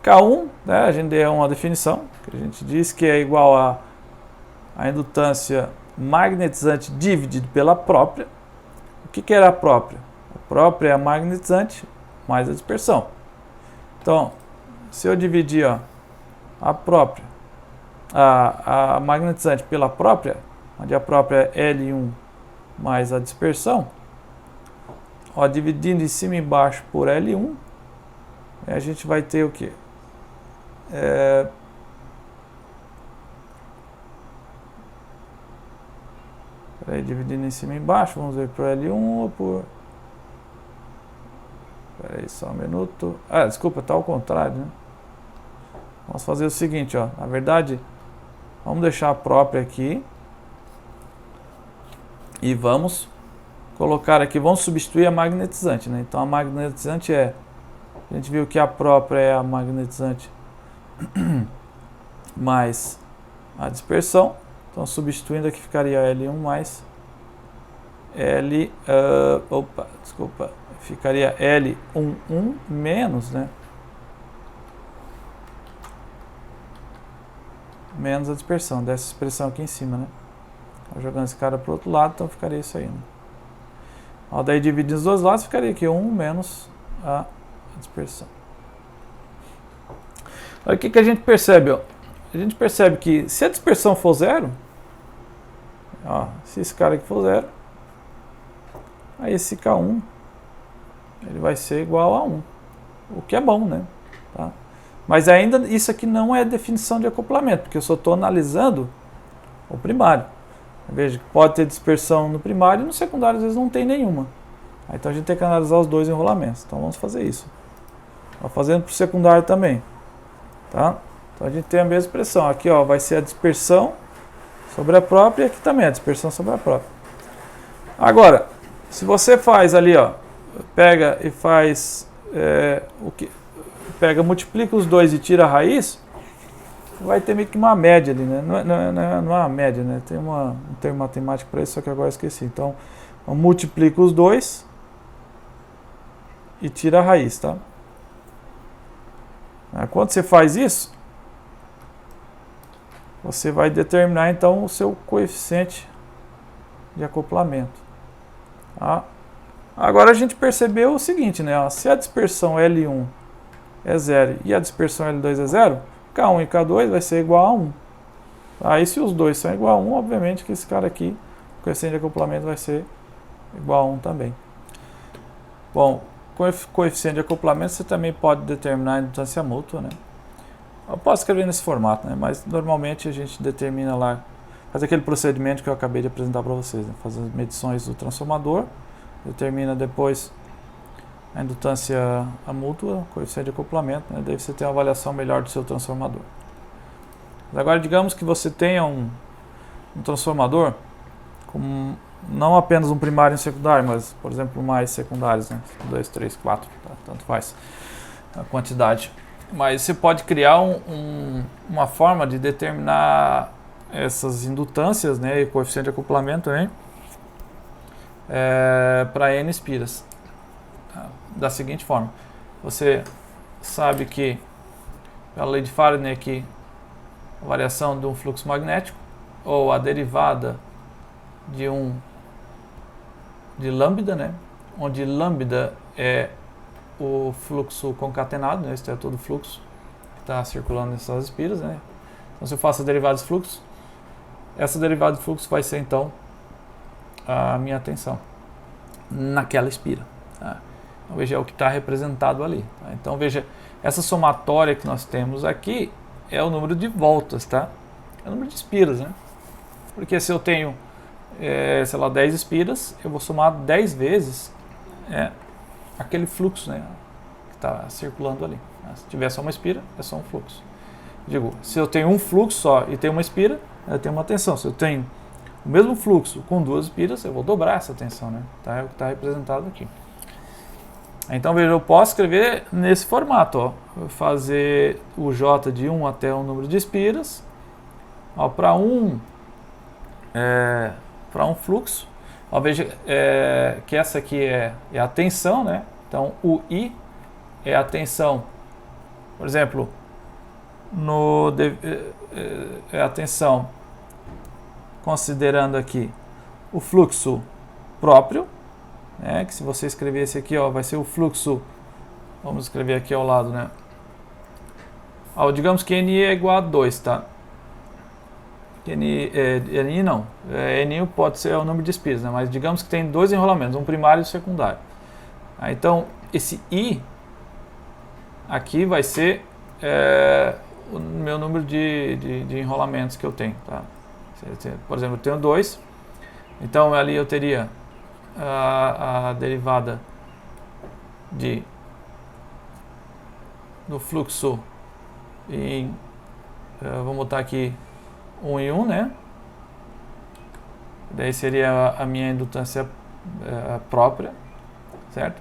K1, né, a gente deu uma definição, que a gente diz que é igual a indutância magnetizante dividido pela própria. O que era a própria? A própria é a magnetizante mais a dispersão. Então, se eu dividir, ó, a própria, a magnetizante pela própria, onde a própria é L1 mais a dispersão, ó, dividindo em cima e embaixo por L1, a gente vai ter o quê? Dividindo em cima e embaixo, vamos ver por L1 ou por... Peraí, só um minuto. Desculpa, tá ao contrário, né? Vamos fazer o seguinte, ó. Na verdade, vamos deixar a própria aqui. E vamos colocar aqui, vamos substituir a magnetizante, né? Então a magnetizante a gente viu que a própria é a magnetizante mais a dispersão. Então substituindo aqui ficaria L1 mais ficaria L11 menos, né? Menos a dispersão dessa expressão aqui em cima, né? Jogando esse cara para o outro lado, então ficaria isso aí, né? Ó, daí dividindo os dois lados, ficaria aqui 1 menos a dispersão. Olha o que a gente percebe, ó. A gente percebe que se a dispersão for zero, Ó, se esse cara aqui for 0, aí esse K1 ele vai ser igual a 1, o que é bom, né? Tá? Mas ainda isso aqui não é definição de acoplamento, porque eu só estou analisando o primário. Veja que pode ter dispersão no primário e no secundário às vezes não tem nenhuma. Então a gente tem que analisar os dois enrolamentos. Então vamos fazer isso. Ó, fazendo para o secundário também. Tá? Então a gente tem a mesma expressão. Aqui ó, vai ser a dispersão sobre a própria e aqui também a dispersão sobre a própria. Agora, se você faz ali, ó, pega e faz multiplica os dois e tira a raiz, vai ter meio que uma média ali, né? Não é uma média, né? Tem um termo matemático para isso, só que agora eu esqueci. Então, multiplica os dois e tira a raiz, tá? Quando você faz isso, você vai determinar então o seu coeficiente de acoplamento. Tá? Agora a gente percebeu o seguinte, né? Ó, se a dispersão L1 é 0 e a dispersão L2 é 0, K1 e K2 vai ser igual a 1. Aí se os dois são igual a 1, obviamente que esse cara aqui, o coeficiente de acoplamento vai ser igual a 1 também. Bom, com coeficiente de acoplamento você também pode determinar a indutância mútua, né? Eu posso escrever nesse formato, né? Mas normalmente a gente determina lá, faz aquele procedimento que eu acabei de apresentar para vocês, né? Faz as medições do transformador, determina depois a indutância mútua, coeficiente de acoplamento, né? Daí você tem uma avaliação melhor do seu transformador. Mas agora digamos que você tenha um transformador com não apenas um primário e um secundário, mas, por exemplo, mais secundários, né? 2, 3, 4, tá? Tanto faz a quantidade. Mas você pode criar uma forma de determinar essas indutâncias, né, e coeficiente de acoplamento também, para N espiras. Tá? Da seguinte forma, você sabe que, pela lei de Faraday, que a variação de um fluxo magnético, ou a derivada de lambda, né, onde lambda é o fluxo concatenado, né, este é todo o fluxo que está circulando nessas espiras, né. Então se eu faço a derivada de fluxo, essa derivada de fluxo vai ser então a minha tensão naquela espira. Tá? Então veja, é o que está representado ali. Tá? Então veja, essa somatória que nós temos aqui é o número de voltas, tá? É o número de espiras, né? Porque se eu tenho, sei lá, 10 espiras, eu vou somar 10 vezes aquele fluxo, né, que está circulando ali. Se tiver só uma espira, é só um fluxo. Digo, se eu tenho um fluxo só e tenho uma espira, eu tenho uma tensão. Se eu tenho o mesmo fluxo com duas espiras, eu vou dobrar essa tensão, né? Tá? É o que está representado aqui. Então veja, eu posso escrever nesse formato, ó, fazer o J de 1 até o número de espiras, para um fluxo. Ó, veja que essa aqui é a tensão, né? Então o I é a tensão, por exemplo, é a tensão considerando aqui o fluxo próprio, né, que se você escrever esse aqui, ó, vai ser o fluxo, vamos escrever aqui ao lado, né? Ó, digamos que NI é igual a 2, tá? NI não, NI pode ser o número de espiras, né? Mas digamos que tem dois enrolamentos, um primário e um secundário. Então esse I aqui vai ser o meu número de enrolamentos que eu tenho, tá? Por exemplo, eu tenho 2, então ali eu teria a derivada do fluxo em, vamos botar aqui 1 em 1, né? Daí seria a minha indutância própria, certo?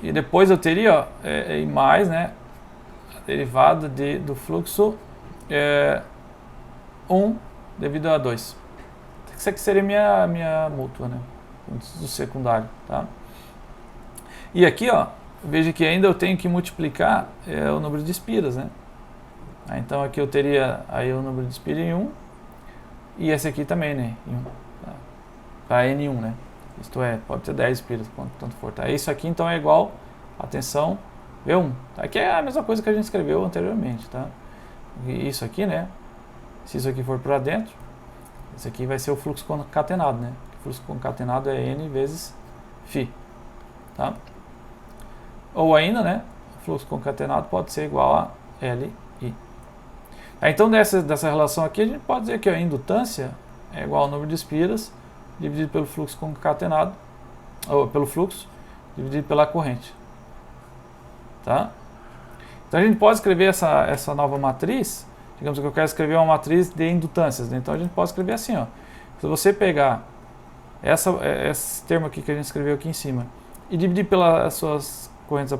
E depois eu teria em mais, né, a derivada do fluxo 1 devido a 2. Isso aqui seria minha mútua, né, do secundário, tá? E aqui, ó, veja que ainda eu tenho que multiplicar o número de espiras, né? Então aqui eu teria aí o número de espiras em 1 e esse aqui também, né, em 1, tá? Para N1, né? Isto é, pode ter 10 espiras, tanto for, tá? Isso aqui então é igual a tensão V1, tá? Que é a mesma coisa que a gente escreveu anteriormente, tá? E isso aqui, né? Se isso aqui for para dentro, Esse aqui vai ser o fluxo concatenado, né? O fluxo concatenado é N vezes φ, tá? Ou ainda, né? O fluxo concatenado pode ser igual a LI. Então, dessa relação aqui, a gente pode dizer que a indutância é igual ao número de espiras dividido pelo fluxo concatenado, ou pelo fluxo, dividido pela corrente. Tá? Então, a gente pode escrever essa nova matriz, digamos que eu quero escrever uma matriz de indutâncias, né? Então, a gente pode escrever assim, ó. Se você pegar esse termo aqui que a gente escreveu aqui em cima e dividir pelas suas correntes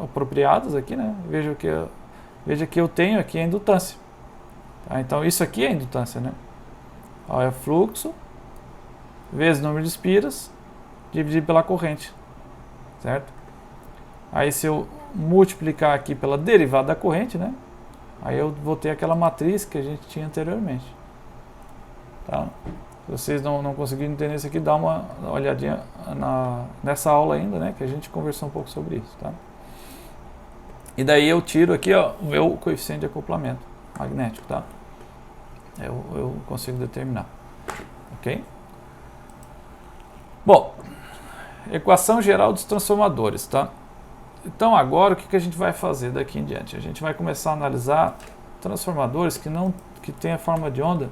apropriadas aqui, né? Veja que eu tenho aqui a indutância. Tá? Então, isso aqui é a indutância, né? Ó, é fluxo vezes número de espiras dividido pela corrente, certo? Aí, se eu multiplicar aqui pela derivada da corrente, né? Aí eu vou ter aquela matriz que a gente tinha anteriormente. Tá? Se vocês não conseguiram entender isso aqui, dá uma olhadinha nessa aula ainda, né? Que a gente conversou um pouco sobre isso, tá? E daí eu tiro aqui, ó, o meu coeficiente de acoplamento magnético, tá? Eu consigo determinar, ok? Bom, equação geral dos transformadores, tá? Então agora o que a gente vai fazer daqui em diante? A gente vai começar a analisar transformadores que tem a forma de onda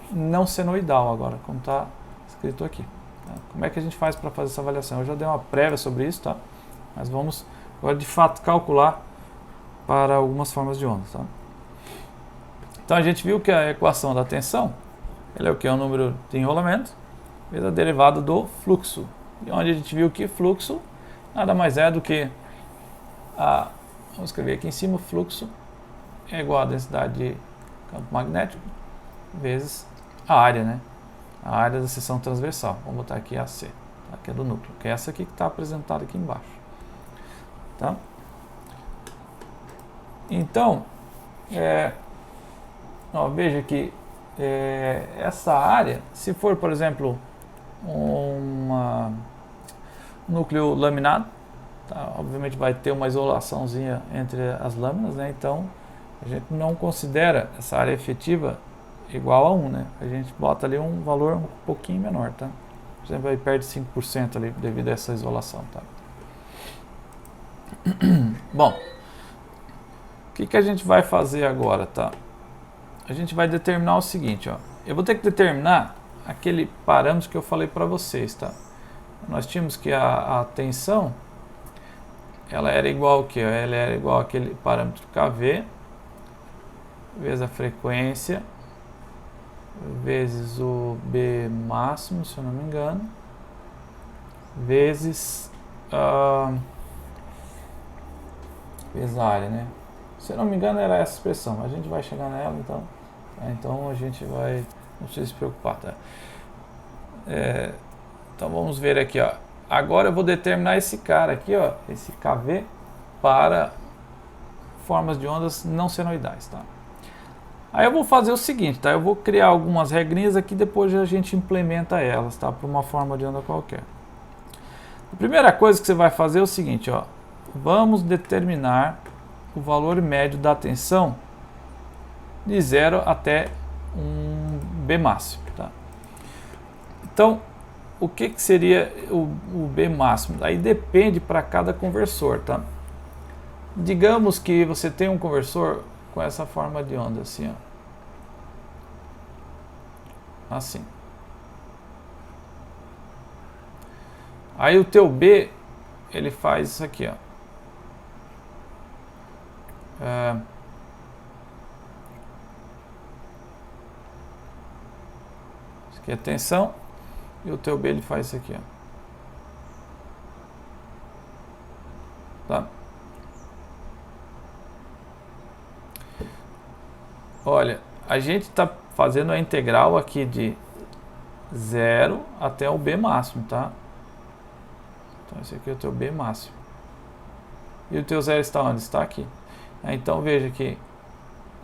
não senoidal agora, como está escrito aqui. Tá? Como é que a gente faz para fazer essa avaliação? Eu já dei uma prévia sobre isso, tá? Mas vamos agora de fato calcular para algumas formas de ondas, tá? Então a gente viu que a equação da tensão, ele é o que? É o número de enrolamento vezes a derivada do fluxo. E onde a gente viu que fluxo nada mais é do que vamos escrever aqui em cima, o fluxo é igual à densidade de campo magnético vezes a área, né? A área da seção transversal. Vamos botar aqui AC, tá? Que é do núcleo, que é essa aqui que está apresentada aqui embaixo, tá? Então, veja que essa área, se for, por exemplo, um núcleo laminado, tá? Obviamente vai ter uma isolaçãozinha entre as lâminas, né? Então, a gente não considera essa área efetiva igual a 1, né? A gente bota ali um valor um pouquinho menor, tá? Por exemplo, aí perde 5% ali devido a essa isolação, tá? Bom, o que a gente vai fazer agora, tá? A gente vai determinar o seguinte, ó. Eu vou ter que determinar aquele parâmetro que eu falei para vocês, tá? Nós tínhamos que a tensão, ela era igual ao que? Ela era igual àquele parâmetro KV vezes a frequência vezes o B máximo, se eu não me engano, vezes vezes a área, né? Se eu não me engano era essa expressão, mas a gente vai chegar nela, então. Então a gente vai, não precisa se preocupar, tá? Então vamos ver aqui, ó. Agora eu vou determinar esse cara aqui, ó, esse KV, para formas de ondas não senoidais, tá? Aí eu vou fazer o seguinte, tá? Eu vou criar algumas regrinhas aqui, depois a gente implementa elas, tá? Para uma forma de onda qualquer. A primeira coisa que você vai fazer é o seguinte, ó. Vamos determinar o valor médio da tensão de 0 até um B máximo, tá? Então, o que seria o B máximo? Aí depende para cada conversor, tá? Digamos que você tem um conversor com essa forma de onda, assim, ó. Assim. Aí o teu B, ele faz isso aqui, ó. Isso aqui é tensão. E o teu B, ele faz isso aqui, ó. Tá? Olha, a gente está fazendo a integral aqui de 0 até o B máximo, tá? Então esse aqui é o teu B máximo. E o teu zero está onde? Está aqui. Então veja que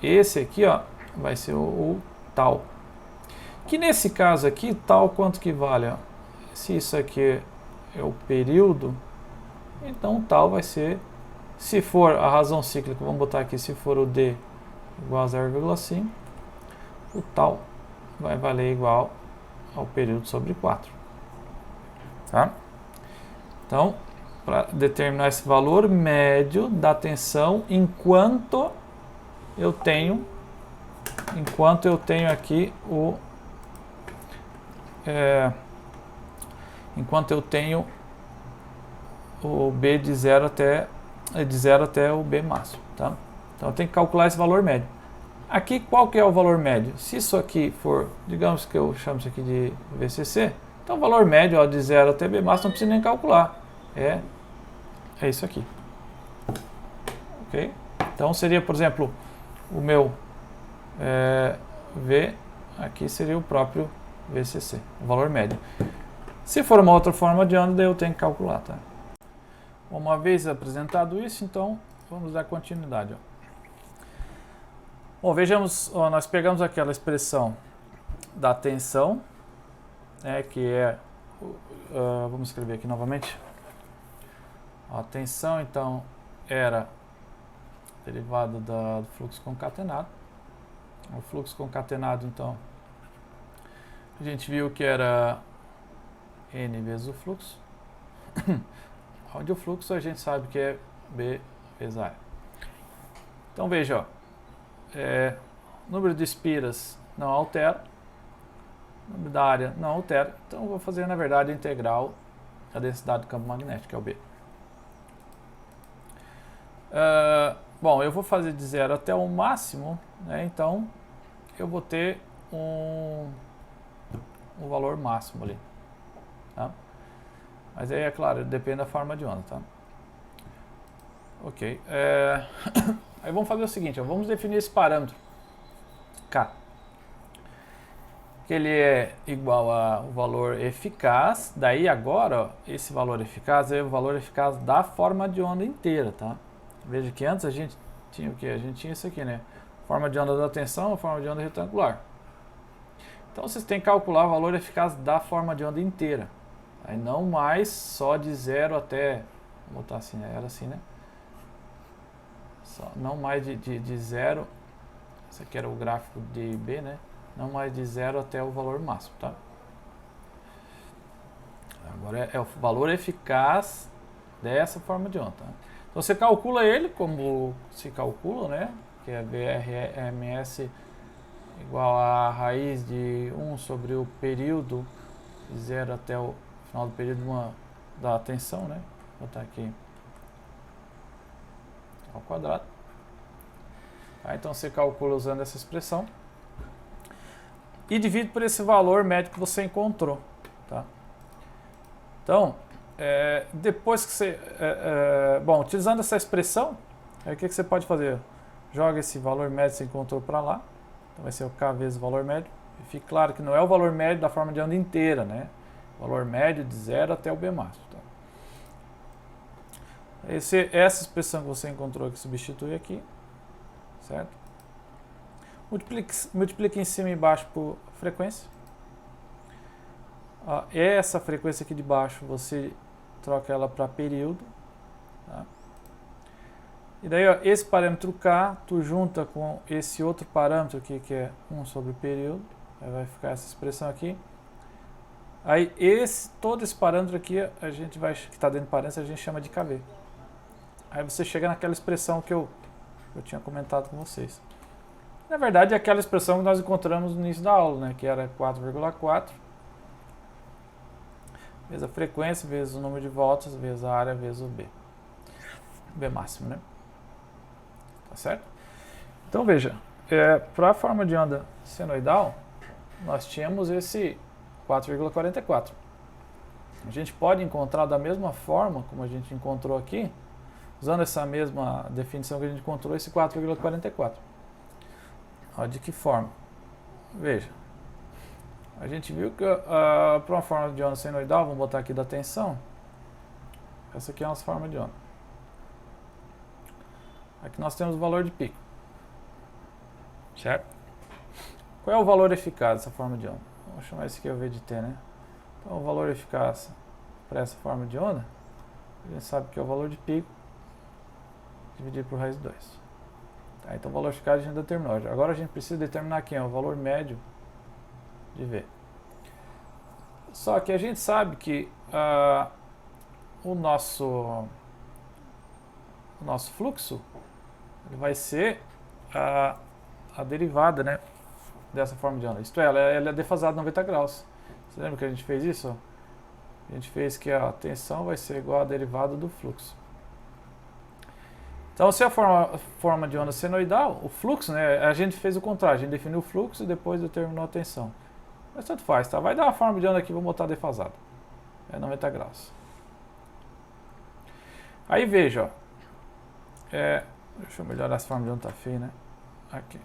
esse aqui, ó, vai ser o tal. Que nesse caso aqui, tal quanto que vale? Ó? Se isso aqui é o período, então tal vai ser, se for a razão cíclica, vamos botar aqui, se for o D igual a 0,5, o tal vai valer igual ao período sobre 4. Tá? Então, para determinar esse valor médio da tensão enquanto eu tenho aqui enquanto eu tenho o B de 0 até o B máximo, tá? Então eu tenho que calcular esse valor médio. Aqui qual que é o valor médio? Se isso aqui for, digamos que eu chamo isso aqui de VCC, então o valor médio, ó, de 0 até B máximo não precisa nem calcular. É isso aqui. Ok? Então seria, por exemplo, o meu V aqui seria o próprio VCC, o valor médio. Se for uma outra forma de onda, daí eu tenho que calcular, tá? Uma vez apresentado isso, então vamos dar continuidade. Ó. Bom, vejamos, ó, nós pegamos aquela expressão da tensão, né, que é, vamos escrever aqui novamente. A tensão, então, era derivado do fluxo concatenado. O fluxo concatenado, então, a gente viu que era N vezes o fluxo. Onde o fluxo a gente sabe que é B vezes A. Então veja, ó, número de espiras não altera, número da área não altera, então eu vou fazer na verdade a integral da densidade do campo magnético, que é o B. Bom, eu vou fazer de 0 até o máximo, né, então eu vou ter um valor máximo ali. Tá? Mas aí, é claro, depende da forma de onda, tá? Ok. Aí vamos fazer o seguinte, ó, vamos definir esse parâmetro K. Que ele é igual ao valor eficaz. Daí agora, ó, esse valor eficaz é o valor eficaz da forma de onda inteira, tá? Veja que antes a gente tinha o quê? A gente tinha isso aqui, né? Forma de onda da tensão, forma de onda retangular. Então vocês têm que calcular o valor eficaz da forma de onda inteira. Aí não mais só de 0 até, vou botar assim, né? Era assim, né? Só, não mais de 0, esse aqui era o gráfico de B, né? Não mais de 0 até o valor máximo, tá? Agora é o valor eficaz dessa forma de onda, tá? Então você calcula ele como se calcula, né? Que é VRMS igual a raiz de 1 sobre o período de 0 até o final do período da tensão, né? Vou botar aqui ao quadrado. Tá, então você calcula usando essa expressão e divide por esse valor médio que você encontrou. Tá? Então, depois que você... bom, utilizando essa expressão, o que você pode fazer? Joga esse valor médio que você encontrou para lá. Então vai ser o K vezes o valor médio. E fica claro que não é o valor médio da forma de onda inteira, né? Valor médio de 0 até o B máximo. Tá? Essa expressão que você encontrou aqui substitui aqui, certo? Multiplica em cima e embaixo por frequência. Essa frequência aqui de baixo você troca ela para período. Tá? E daí, ó, esse parâmetro K, tu junta com esse outro parâmetro aqui que é 1 sobre o período. Aí vai ficar essa expressão aqui. Aí todo esse parâmetro aqui, que está dentro do parâmetro, a gente chama de KV. Aí você chega naquela expressão que eu tinha comentado com vocês. Na verdade, é aquela expressão que nós encontramos no início da aula, né? Que era 4,4 vezes a frequência, vezes o número de voltas, vezes a área, vezes o B. B máximo, né? Tá certo? Então veja, para a forma de onda senoidal, nós tínhamos esse 4,44. A gente pode encontrar da mesma forma como a gente encontrou aqui, usando essa mesma definição que a gente encontrou, esse 4,44. De que forma? Veja, a gente viu que para uma forma de onda senoidal, vamos botar aqui da tensão, essa aqui é uma forma de onda. Aqui nós temos o valor de pico, certo? Qual é o valor eficaz dessa forma de onda? Vamos chamar esse aqui o V de T, né? Então o valor eficaz para essa forma de onda, a gente sabe que é o valor de pico dividido por raiz de 2. Tá, então o valor eficaz a gente determinou. Agora a gente precisa determinar aqui o valor médio de ver. Só que a gente sabe que o nosso fluxo ele vai ser a derivada, né, dessa forma de onda. Isto é, ela é defasada 90 graus. Você lembra que a gente fez isso? A gente fez que a tensão vai ser igual à derivada do fluxo. Então, se a forma de onda senoidal, o fluxo, né, a gente fez o contrário, a gente definiu o fluxo e depois determinou a tensão. Mas tanto faz, tá? Vai dar uma forma de onda aqui, vou botar defasada. É 90 graus. Aí veja, ó. Deixa eu melhorar essa forma de onda, tá feia, né? Aqui.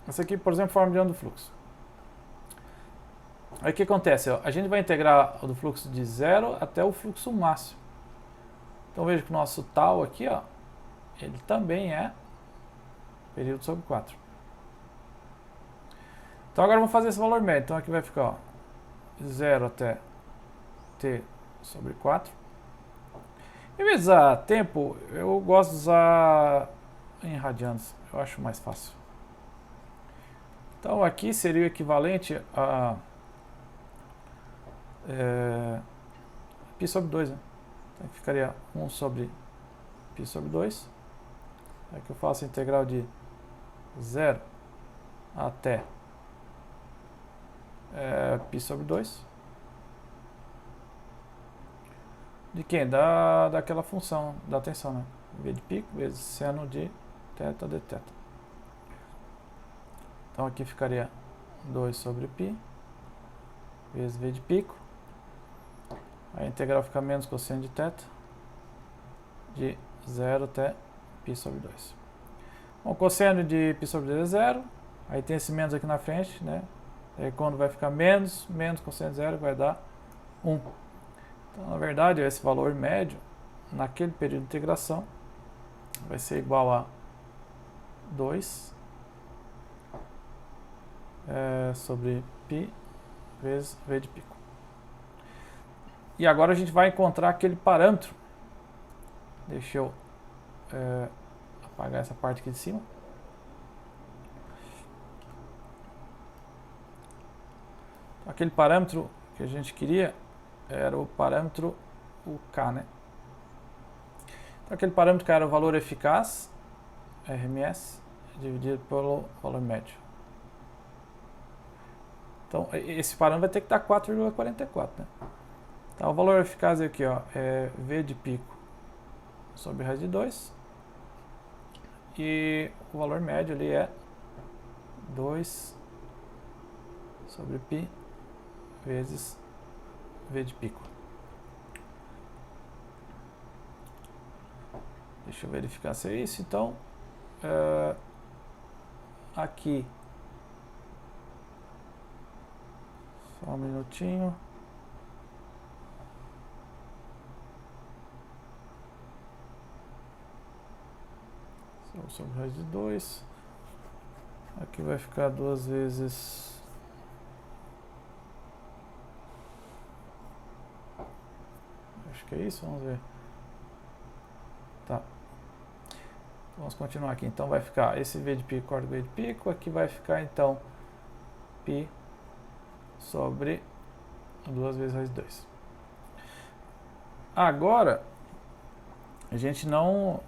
Essa aqui, por exemplo, é a forma de onda do fluxo. Aí o que acontece? Ó, a gente vai integrar o do fluxo de 0 até o fluxo máximo. Então veja que o nosso tal aqui, ó, ele também é período sobre 4. Então agora vamos fazer esse valor médio. Então aqui vai ficar, ó, 0 até t sobre 4. Em vez de usar tempo, eu gosto de usar em radianos. Eu acho mais fácil. Então aqui seria o equivalente a π sobre 2, né? Então ficaria 1 sobre π sobre 2. Aqui eu faço a integral de 0 até π sobre 2. De quem? Daquela função da tensão, né? V de pico vezes seno de θ de θ. Então aqui ficaria 2 sobre π vezes V de pico. A integral fica menos cosseno de θ de 0 até π sobre 2. Bom, cosseno de π sobre 2 é 0. Aí tem esse menos aqui na frente, né? Aí quando vai ficar menos cosseno de 0 vai dar 1. Então, na verdade, esse valor médio, naquele período de integração, vai ser igual a 2 sobre π vezes V de pico. E agora a gente vai encontrar aquele parâmetro. Deixa eu apagar essa parte aqui de cima. Aquele parâmetro que a gente queria era o parâmetro o K, né? Então, aquele parâmetro que era o valor eficaz, RMS, dividido pelo valor médio. Então, esse parâmetro vai ter que dar 4,44, né? Então, o valor eficaz aqui, ó, é V de pico sobre raiz de 2. E o valor médio ali é 2 sobre π vezes V de pico. Deixa eu verificar se é isso. Então, aqui, só um minutinho. Sobre raiz de 2. Aqui vai ficar 2 vezes. Acho que é isso, vamos ver. Tá. Vamos continuar aqui. Então vai ficar esse V de pico corta V de pico. Aqui vai ficar então π sobre 2 vezes raiz de 2. Agora a gente não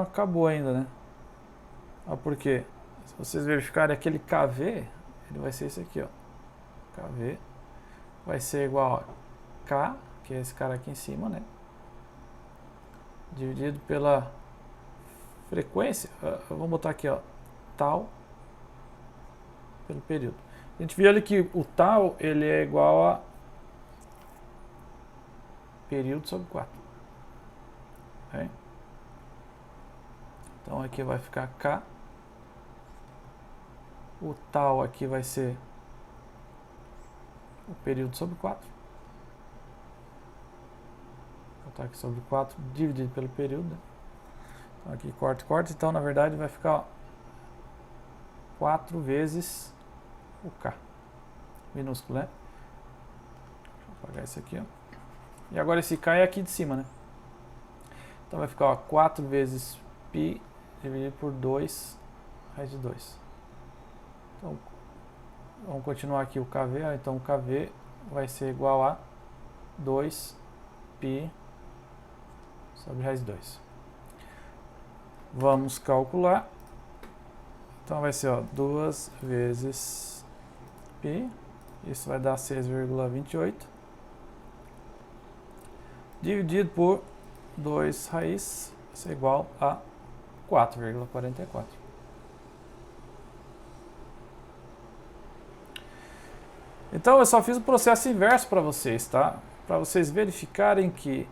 acabou ainda, né? Por quê? Se vocês verificarem aquele KV, ele vai ser esse aqui, ó. KV vai ser igual a K, que é esse cara aqui em cima, né? Dividido pela frequência, vamos botar aqui, ó, tal pelo período. A gente viu ali que o tal, ele é igual a período sobre 4. Okay? Então aqui vai ficar K. O tal aqui vai ser o período sobre 4. Vou botar aqui sobre 4 dividido pelo período. Né? Então aqui corta. Então na verdade vai ficar, ó, 4 vezes o K. Minúsculo, né? Deixa eu apagar isso aqui, ó. E agora esse K é aqui de cima, né? Então vai ficar, ó, 4 vezes π dividido por 2 raiz de 2. Então Vamos continuar aqui o KV, então o KV vai ser igual a 2π sobre raiz 2. Vamos calcular. Então vai ser 2 vezes π, isso vai dar 6,28, dividido por 2 raiz, isso é igual a 4,44. Então eu só fiz o processo inverso para vocês, tá? Para vocês verificarem que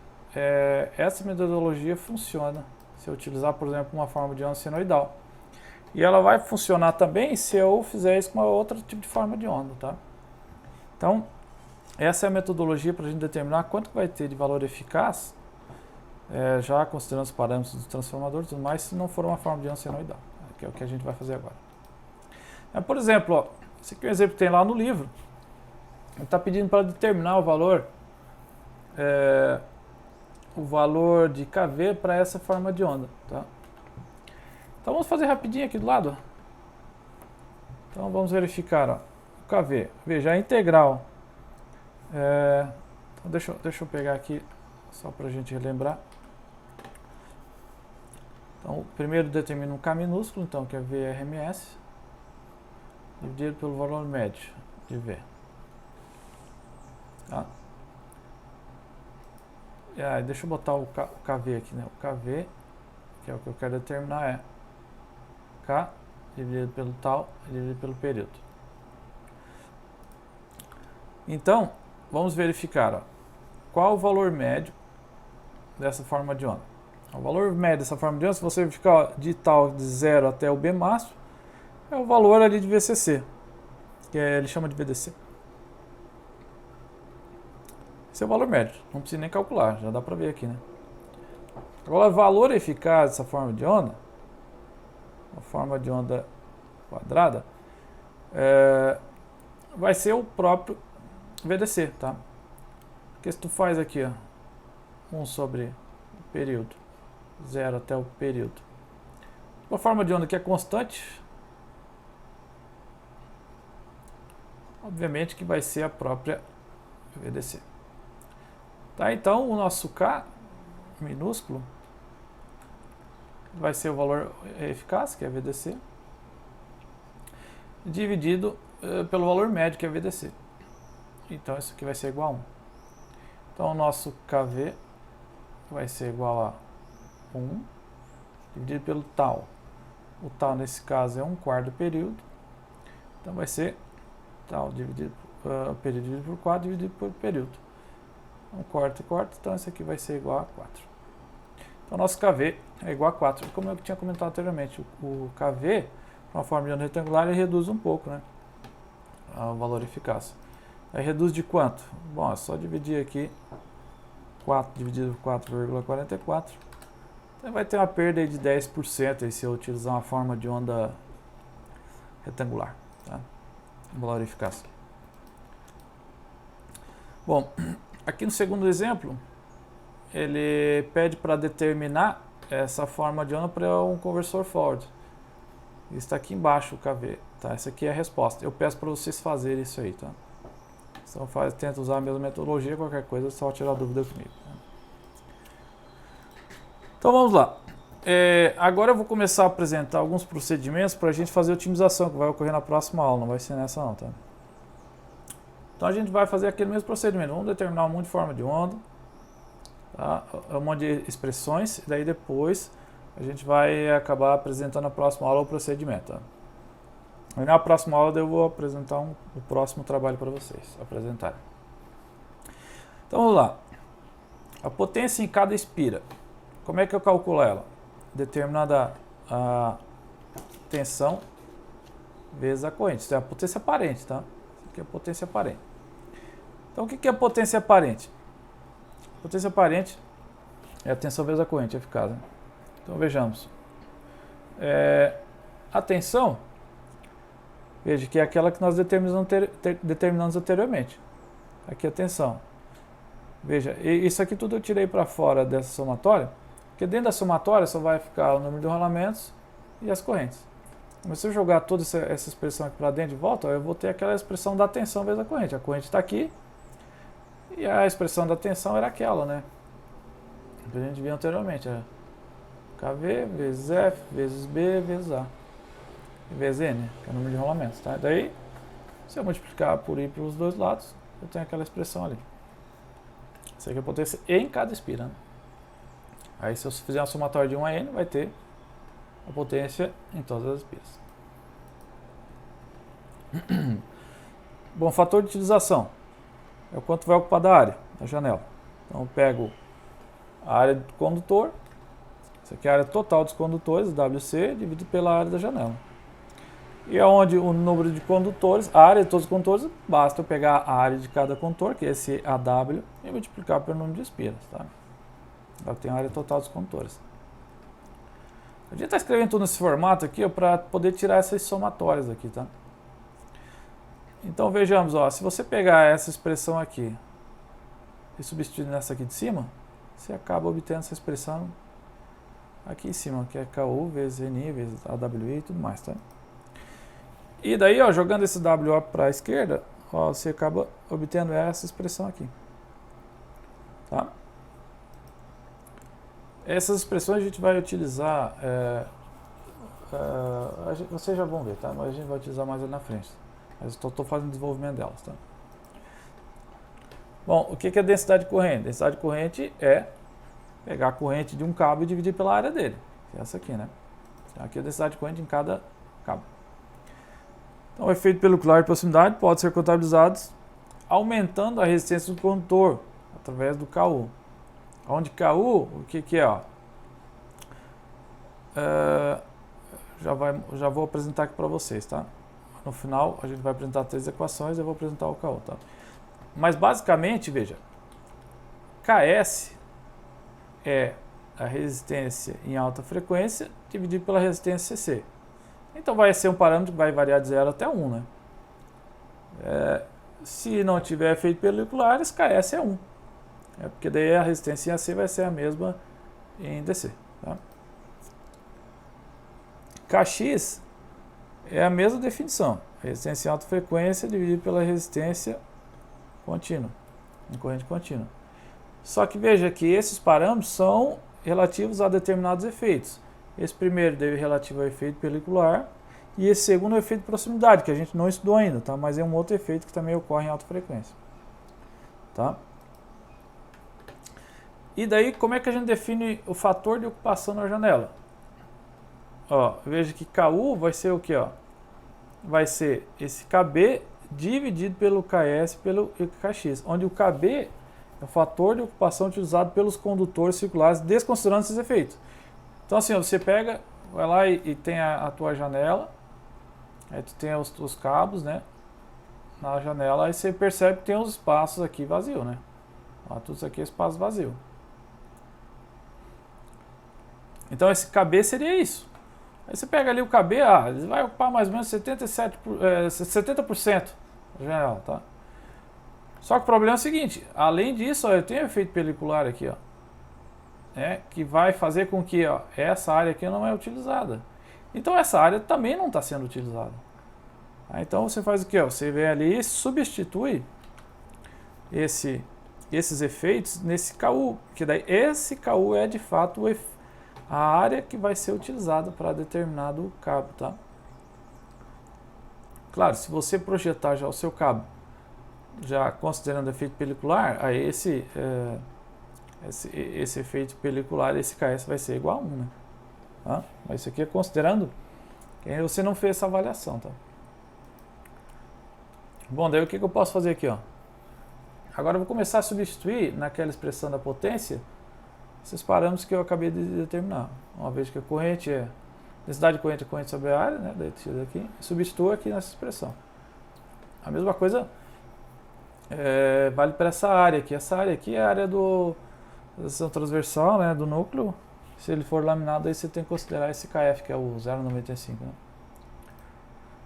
essa metodologia funciona se eu utilizar, por exemplo, uma forma de onda senoidal. E ela vai funcionar também se eu fizer isso com uma outra tipo de forma de onda, tá? Então, essa é a metodologia para a gente determinar quanto vai ter de valor eficaz, já considerando os parâmetros do transformador e tudo mais, se não for uma forma de onda senoidal, que é o que a gente vai fazer agora. Por exemplo, ó, esse aqui é um exemplo que tem lá no livro. Ele está pedindo para determinar o valor de KV para essa forma de onda, tá? Então vamos fazer rapidinho aqui do lado. Então vamos verificar, ó, o KV. Veja, a integral. Então deixa eu pegar aqui só para a gente relembrar. Então primeiro determina um K minúsculo, então que é VRMS, dividido pelo valor médio de V. Tá? E aí, deixa eu botar o KV aqui, né? O KV, que é o que eu quero determinar, é K dividido pelo tal, dividido pelo período. Então, vamos verificar, ó, qual o valor médio dessa forma de onda. O valor médio dessa forma de onda, se você verificar, ó, de tal de 0 até o B máximo, é o valor ali de VCC, que ele chama de VDC. Esse é o valor médio, não precisa nem calcular, já dá para ver aqui, né? Agora, o valor eficaz dessa forma de onda, uma forma de onda quadrada, vai ser o próprio VDC, tá? Porque se tu faz aqui, ó, 1 sobre o período, 0 até o período. Uma forma de onda que é constante, obviamente que vai ser a própria VDC. Tá, então o nosso K minúsculo vai ser o valor eficaz, que é VDC, dividido pelo valor médio, que é VDC. Então isso aqui vai ser igual a 1. Então o nosso KV vai ser igual a 1 dividido pelo tal. O tal nesse caso é 1/4 do período. Então vai ser tal dividido período dividido por 4 dividido por período. 1/4 e 4, então isso aqui vai ser igual a 4. Então nosso KV é igual a 4. Como eu tinha comentado anteriormente, o KV, para uma forma de onda retangular, ele reduz um pouco, né, o valor eficaz. Aí reduz de quanto? Bom, é só dividir aqui 4 dividido por 4,44. Então vai ter uma perda aí de 10% aí se eu utilizar uma forma de onda retangular, tá? O valor eficaz. Bom, aqui no segundo exemplo, ele pede para determinar essa forma de onda para um conversor Ford. Está aqui embaixo o KV, tá? Essa aqui é a resposta. Eu peço para vocês fazerem isso aí, tá? Então tenta usar a mesma metodologia, qualquer coisa é só tirar dúvida comigo, tá? Então vamos lá. Agora eu vou começar a apresentar alguns procedimentos para a gente fazer a otimização, que vai ocorrer na próxima aula, não vai ser nessa não, tá? Então a gente vai fazer aquele mesmo procedimento. Vamos determinar um monte de forma de onda, tá? Um monte de expressões, e daí depois a gente vai acabar apresentando na próxima aula o procedimento, tá? E na próxima aula eu vou apresentar o próximo trabalho para vocês apresentarem. Então vamos lá. A potência em cada espira. Como é que eu calculo ela? Determinada a tensão vezes a corrente. Isso é a potência aparente, tá? Isso aqui é a potência aparente. Então o que é a potência aparente? A potência aparente é a tensão vezes a corrente eficaz, né? Então vejamos. A tensão, veja que é aquela que nós determinamos anteriormente. Aqui a tensão. Veja, isso aqui tudo eu tirei para fora dessa somatória, porque dentro da somatória só vai ficar o número de rolamentos e as correntes. Mas se eu jogar toda essa expressão aqui para dentro e volta, eu vou ter aquela expressão da tensão vezes a corrente. A corrente está aqui e a expressão da tensão era aquela, né? Que a gente viu anteriormente. É KV vezes F vezes B vezes A. Vezes N, que é o número de rolamentos. Tá? Daí, se eu multiplicar por I pelos dois lados, eu tenho aquela expressão ali. Isso aqui é a potência em cada espira. Né? Aí se eu fizer uma somatória de 1 a N, vai ter a potência em todas as espiras. Bom, fator de utilização é o quanto vai ocupar da área da janela. Então eu pego a área do condutor, isso aqui é a área total dos condutores, WC, dividido pela área da janela. E onde o número de condutores, a área de todos os condutores, basta eu pegar a área de cada condutor, que é esse AW, e multiplicar pelo número de espiras. Tá? Eu tenho a área total dos condutores. A gente está escrevendo tudo nesse formato aqui para poder tirar essas somatórias aqui, tá? Então vejamos, ó, se você pegar essa expressão aqui e substituir nessa aqui de cima, você acaba obtendo essa expressão aqui em cima, que é KU vezes NI vezes AWI e tudo mais, tá? E daí, ó, jogando esse WO para a esquerda, ó, você acaba obtendo essa expressão aqui, tá? Essas expressões a gente vai utilizar, vocês já vão ver, tá? Mas a gente vai utilizar mais ali na frente. Mas estou fazendo o desenvolvimento delas, tá? Bom, o que é densidade de corrente? Densidade de corrente é pegar a corrente de um cabo e dividir pela área dele. Que é essa aqui, né? Aqui é a densidade de corrente em cada cabo. Então, o efeito pelicular de proximidade pode ser contabilizado aumentando a resistência do condutor através do KU. Onde KU, o que é? Ó? Já vou apresentar aqui para vocês, tá? No final, a gente vai apresentar 3 equações e eu vou apresentar o KU, tá? Mas, basicamente, veja, KS é a resistência em alta frequência dividido pela resistência CC. Então, vai ser um parâmetro que vai variar de 0 até 1, né? Se não tiver efeito pelicular, esse KS é 1. Porque daí a resistência em AC vai ser a mesma em DC. Tá? Kx é a mesma definição. Resistência em alta frequência dividida pela resistência contínua, em corrente contínua. Só que veja que esses parâmetros são relativos a determinados efeitos. Esse primeiro deve relativo ao efeito pelicular e esse segundo é o efeito de proximidade, que a gente não estudou ainda, tá? Mas é um outro efeito que também ocorre em alta frequência. Tá? E daí, como é que a gente define o fator de ocupação na janela? Ó, veja que KU vai ser o que? Vai ser esse KB dividido pelo KS pelo KX, onde o KB é o fator de ocupação utilizado pelos condutores circulares, desconsiderando esses efeitos. Então assim, ó, você pega, vai lá e tem a tua janela, aí tu tem os cabos, né, na janela, aí você percebe que tem os espaços aqui vazios, né? Ó, tudo isso aqui é espaço vazio. Então esse KB seria isso. Aí você pega ali o KB, ele vai ocupar mais ou menos 70% da janela, tá? Só que o problema é o seguinte, além disso, ó, eu tenho efeito pelicular aqui, ó, que vai fazer com que essa área aqui não é utilizada. Então essa área também não está sendo utilizada. Então você faz o que? Você vem ali e substitui esses efeitos nesse KU, que daí esse KU é de fato a área que vai ser utilizada para determinado cabo, tá? Claro, se você projetar já o seu cabo, já considerando efeito pelicular, aí esse efeito pelicular, esse KS vai ser igual a 1, né? Tá? Mas isso aqui é considerando que você não fez essa avaliação, tá? Bom, daí o que eu posso fazer aqui, ó? Agora eu vou começar a substituir naquela expressão da potência esses parâmetros que eu acabei de determinar. Uma vez que a corrente é densidade de corrente é corrente sobre a área, né? Daí tira daqui, substitua aqui nessa expressão. A mesma coisa vale para essa área aqui. Essa área aqui é a área da seção transversal, né, do núcleo. Se ele for laminado, aí você tem que considerar esse KF, que é o 0,95. Né?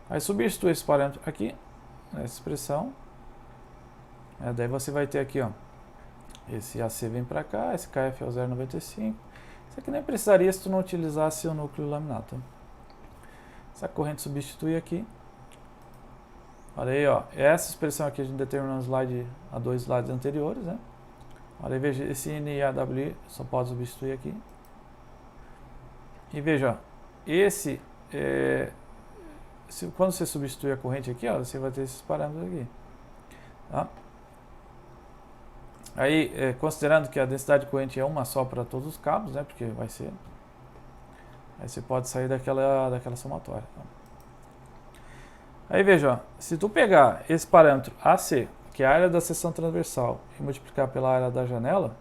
Aí substitui esse parâmetro aqui, nessa expressão. Daí você vai ter aqui, ó, esse AC vem para cá, esse KF é o 0,95. Isso aqui nem precisaria se tu não utilizasse o núcleo laminado. Tá? essa corrente substitui aqui. Olha aí, ó, essa expressão aqui a gente determinou no slide, há 2 slides anteriores, né? Olha aí, veja, esse NIAWI só pode substituir aqui. E veja, ó, esse, quando você substitui a corrente aqui, ó, você vai ter esses parâmetros aqui. Tá? Aí, considerando que a densidade de corrente é uma só para todos os cabos, né? Porque vai ser... Aí você pode sair daquela somatória. Tá? Aí veja, ó, se tu pegar esse parâmetro AC, que é a área da seção transversal, e multiplicar pela área da janela,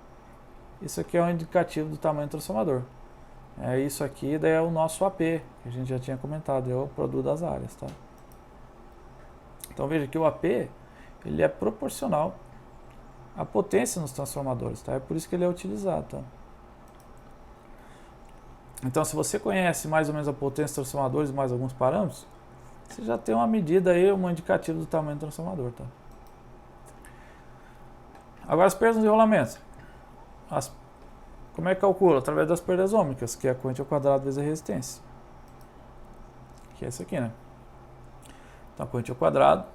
isso aqui é um indicativo do tamanho do transformador. Isso aqui daí é o nosso AP, que a gente já tinha comentado, é o produto das áreas. Tá? Então veja que o AP ele é proporcional à potência nos transformadores, tá? É por isso que ele é utilizado. Tá? Então se você conhece mais ou menos a potência dos transformadores e mais alguns parâmetros, você já tem uma medida aí, um indicativo do tamanho do transformador. Tá? Agora as perdas de enrolamento. Como é que calcula? Através das perdas ômicas, que é a corrente ao quadrado vezes a resistência. Que é isso aqui, né? Então a corrente ao quadrado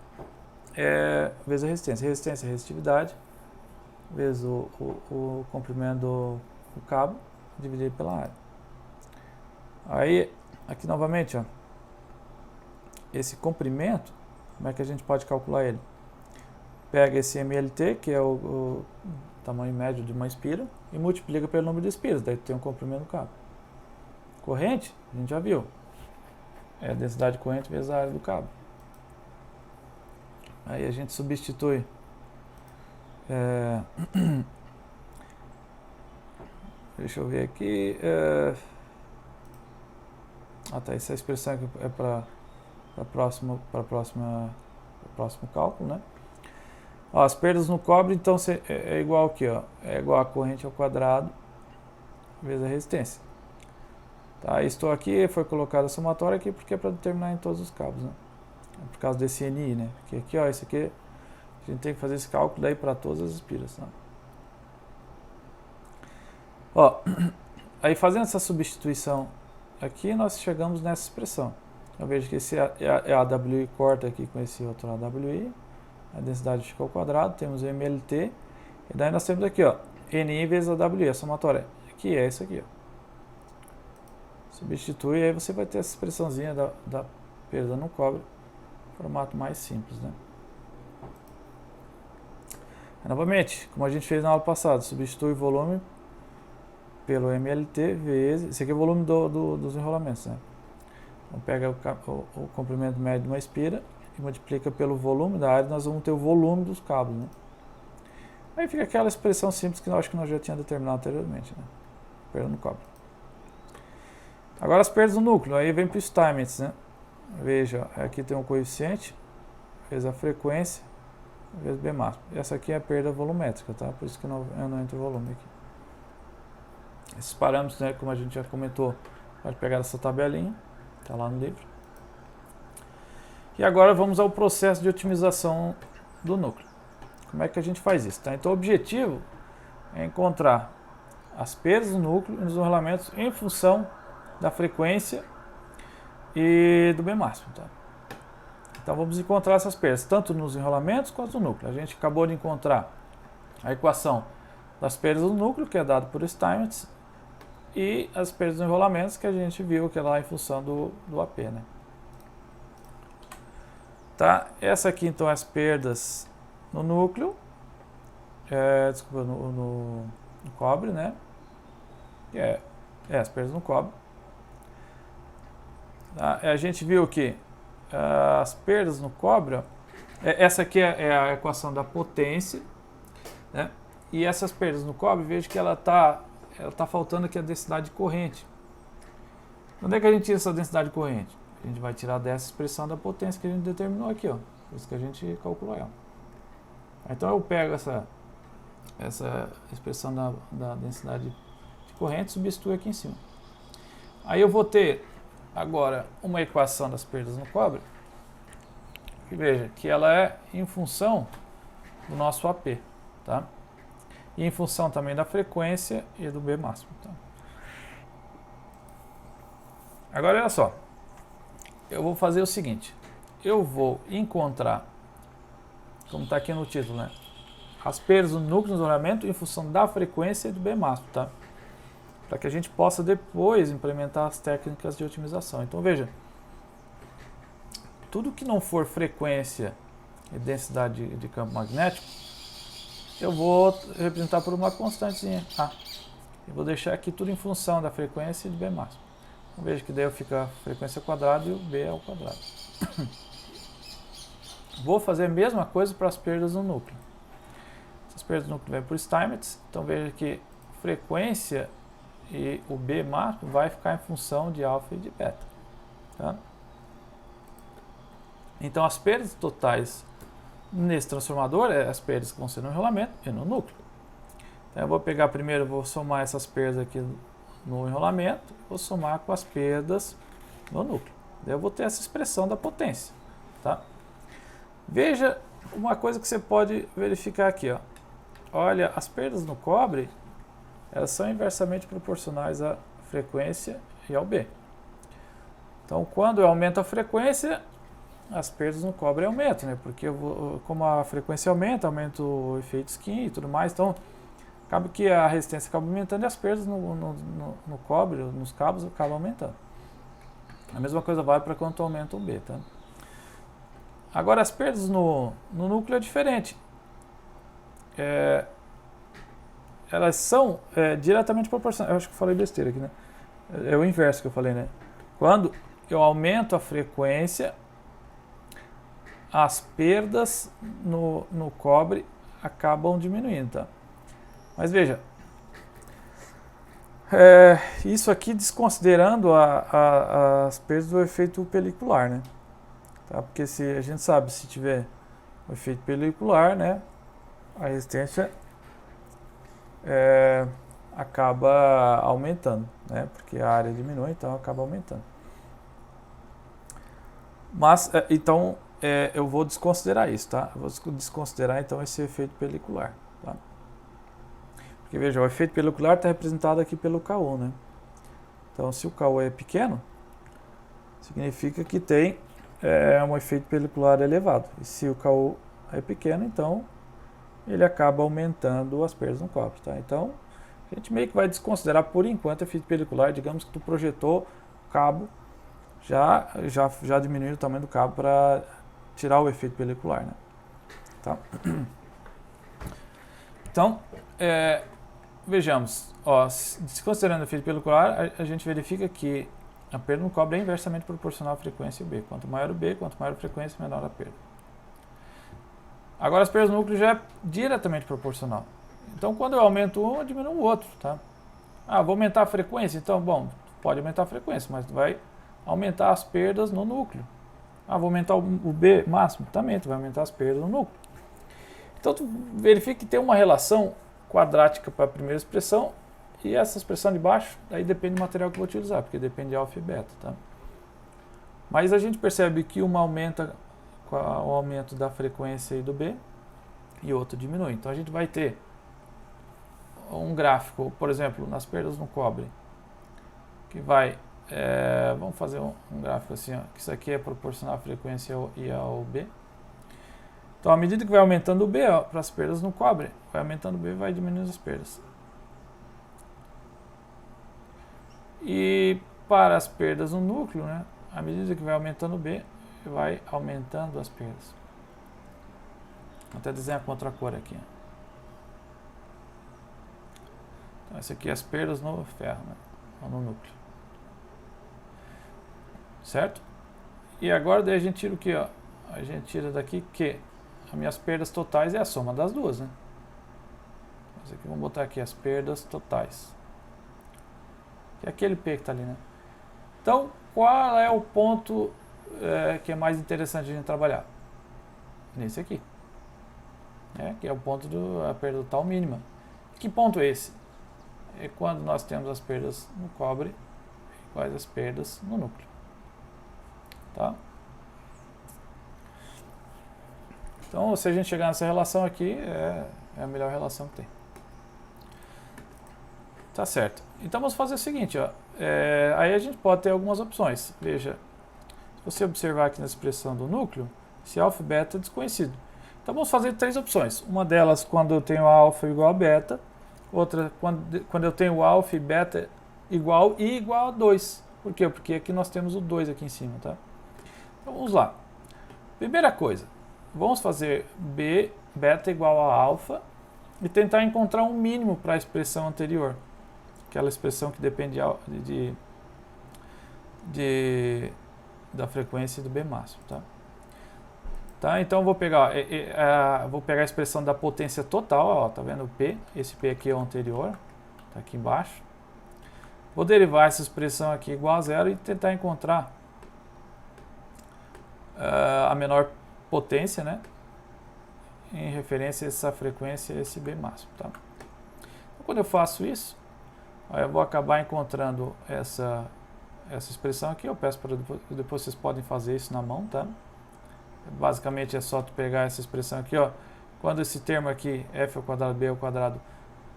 vezes a resistência. Resistência é resistividade, vezes o comprimento do cabo, dividido pela área. Aí, aqui novamente, ó, esse comprimento, como é que a gente pode calcular ele? Pega esse MLT, que é o tamanho médio de uma espira, e multiplica pelo número de espiras, daí tem um comprimento do cabo. Corrente, a gente já viu, é a densidade de corrente vezes a área do cabo. Aí a gente substitui deixa eu ver aqui, tá, essa expressão aqui é para próximo cálculo, né? Ó, as perdas no cobre, então, é igual aqui, ó, é igual a corrente ao quadrado vezes a resistência. Tá, estou aqui, foi colocada a somatória aqui porque é para determinar em todos os cabos, né? Por causa desse NI, né? Porque aqui, ó, esse aqui, a gente tem que fazer esse cálculo daí para todas as espiras, tá? Ó, aí fazendo essa substituição aqui, nós chegamos nessa expressão. Eu vejo que esse AWI corta aqui com esse outro AWI, a densidade fica ao quadrado, temos o MLT, e daí nós temos aqui, ó, NI vezes AWI, a somatória, que é isso aqui, ó. Substitui, e aí você vai ter essa expressãozinha da perda no cobre, formato mais simples, né? Novamente, como a gente fez na aula passada, substitui o volume pelo MLT vezes... Esse aqui é o volume dos enrolamentos, né? Então pega o comprimento médio de uma espira e multiplica pelo volume da área, nós vamos ter o volume dos cabos, né? Aí fica aquela expressão simples que eu acho que nós já tínhamos determinado anteriormente, né? Perda no cobre. Agora as perdas no núcleo, aí vem para os Steinmetz, né? Veja, aqui tem um coeficiente, vezes a frequência, vezes B máximo. Essa aqui é a perda volumétrica, tá? Por isso que eu não entro o volume aqui. Esses parâmetros, né, como a gente já comentou, pode pegar essa tabelinha, tá lá no livro. E agora vamos ao processo de otimização do núcleo. Como é que a gente faz isso? Tá? Então o objetivo é encontrar as perdas no núcleo e nos enrolamentos em função da frequência e do B máximo. Tá? Então vamos encontrar essas perdas, tanto nos enrolamentos quanto no núcleo. A gente acabou de encontrar a equação das perdas do núcleo, que é dada por Steinmetz, e as perdas dos enrolamentos, que a gente viu que é lá em função do AP. Né? Tá? Essa aqui então é as perdas no núcleo, desculpa, no cobre, né? As perdas no cobre. Tá? A gente viu que as perdas no cobre, ó, essa aqui é a equação da potência, né? E essas perdas no cobre, vejo que ela tá faltando aqui a densidade de corrente. Onde é que a gente tira essa densidade de corrente? A gente vai tirar dessa expressão da potência que a gente determinou aqui, ó. Por isso que a gente calculou ela. Então eu pego essa expressão da densidade de corrente e substituo aqui em cima. Aí eu vou ter agora uma equação das perdas no cobre, que veja que ela é em função do nosso AP, tá? E em função também da frequência e do B máximo. Tá? Agora olha só, eu vou fazer o seguinte, eu vou encontrar, como está aqui no título, né, as perdas do núcleo de isolamento em função da frequência e do B máximo, tá? Para que a gente possa depois implementar as técnicas de otimização. Então veja, tudo que não for frequência e densidade de campo magnético, eu vou representar por uma constantezinha A. Eu vou deixar aqui tudo em função da frequência e do B máximo. Então veja que daí eu fico a frequência ao quadrado e o B ao quadrado. Vou fazer a mesma coisa para as perdas no núcleo. Essas perdas no núcleo vêm por Steinmetz, então veja que frequência e o B máximo vai ficar em função de alfa e de beta. Tá? Então as perdas totais nesse transformador, as perdas que vão ser no enrolamento e no núcleo. Então eu vou pegar primeiro, vou somar essas perdas aqui no enrolamento, vou somar com as perdas no núcleo. Daí eu vou ter essa expressão da potência. Tá? Veja uma coisa que você pode verificar aqui. Ó. Olha, as perdas no cobre, elas são inversamente proporcionais à frequência e ao B. Então, quando eu aumento a frequência, as perdas no cobre aumentam, né? Porque como a frequência aumenta, aumenta o efeito skin e tudo mais, então acaba que a resistência acaba aumentando e as perdas no cobre, nos cabos, acabam aumentando. A mesma coisa vale para quando aumenta o B, tá? Agora, as perdas no núcleo é diferente. Elas são diretamente proporcionais. Eu acho que eu falei besteira aqui, né? É o inverso que eu falei, né? Quando eu aumento a frequência, as perdas no cobre acabam diminuindo, tá? Mas veja, isso aqui desconsiderando as perdas do efeito pelicular, né? Tá? Porque se a gente sabe, se tiver o efeito pelicular, né, a resistência acaba aumentando, né? Porque a área diminui, então acaba aumentando. Mas, então, eu vou desconsiderar isso, tá? Eu vou desconsiderar, então, esse efeito pelicular, tá? Porque, veja, o efeito pelicular está representado aqui pelo KU, né? Então, se o KU é pequeno, significa que tem um efeito pelicular elevado. E se o KU é pequeno, então, ele acaba aumentando as perdas no cobre, tá? Então, a gente meio que vai desconsiderar, por enquanto, o efeito pelicular. Digamos que tu projetou o cabo, já diminuiu o tamanho do cabo para tirar o efeito pelicular, né? Tá? Então, vejamos, ó, desconsiderando o efeito pelicular, a gente verifica que a perda no cobre é inversamente proporcional à frequência B. Quanto maior o B, quanto maior a frequência, menor a perda. Agora, as perdas no núcleo já é diretamente proporcional. Então, quando eu aumento um, eu diminuo o outro, tá? Ah, vou aumentar a frequência? Então, bom, pode aumentar a frequência, mas vai aumentar as perdas no núcleo. Ah, vou aumentar o B máximo? Também, tu vai aumentar as perdas no núcleo. Então, tu verifica que tem uma relação quadrática para a primeira expressão e essa expressão de baixo, aí depende do material que eu vou utilizar, porque depende de alfa e beta, tá? Mas a gente percebe que uma aumenta com o aumento da frequência e do B e outro diminui. Então, a gente vai ter um gráfico, por exemplo, nas perdas no cobre, que vai... vamos fazer um gráfico assim, ó, que isso aqui é proporcional à frequência e ao B. Então, à medida que vai aumentando o B, para as perdas no cobre, vai aumentando o B e vai diminuindo as perdas. E para as perdas no núcleo, né, à medida que vai aumentando o B, vai aumentando as perdas. Vou até desenhar com outra cor aqui. Então, essa aqui é as perdas no ferro, né, ou no núcleo. Certo? E agora daí a gente tira o que? A gente tira daqui que as minhas perdas totais é a soma das duas, né? Mas aqui, vamos botar aqui as perdas totais. Que é aquele P que está ali, né? Então, qual é o ponto que é mais interessante a gente trabalhar? Nesse aqui. Que é o ponto da perda total mínima. Que ponto é esse? É quando nós temos as perdas no cobre iguais às perdas no núcleo. Tá? Então, se a gente chegar nessa relação aqui, é a melhor relação que tem. Tá certo. Então, vamos fazer o seguinte, ó. Aí a gente pode ter algumas opções. Veja, Se você observar aqui na expressão do núcleo, esse alfa e beta é desconhecido. Então vamos fazer 3 opções. Uma delas quando eu tenho alfa igual a beta, outra quando eu tenho alfa e beta igual e igual a 2. Por quê? Porque aqui nós temos o 2 aqui em cima, tá? Então vamos lá. Primeira coisa, vamos fazer b beta igual a alfa e tentar encontrar um mínimo para a expressão anterior. Aquela expressão que depende da frequência do B máximo, tá? Então eu vou pegar, a expressão da potência total, ó, tá vendo o P? Esse P aqui é o anterior, tá aqui embaixo. Vou derivar essa expressão aqui igual a zero e tentar encontrar a menor potência, né? Em referência a essa frequência, esse B máximo, tá? Então, quando eu faço isso, eu vou acabar encontrando essa expressão aqui. Eu peço para depois vocês podem fazer isso na mão, tá? Basicamente é só tu pegar essa expressão aqui, ó. Quando esse termo aqui, f ao quadrado, b ao quadrado,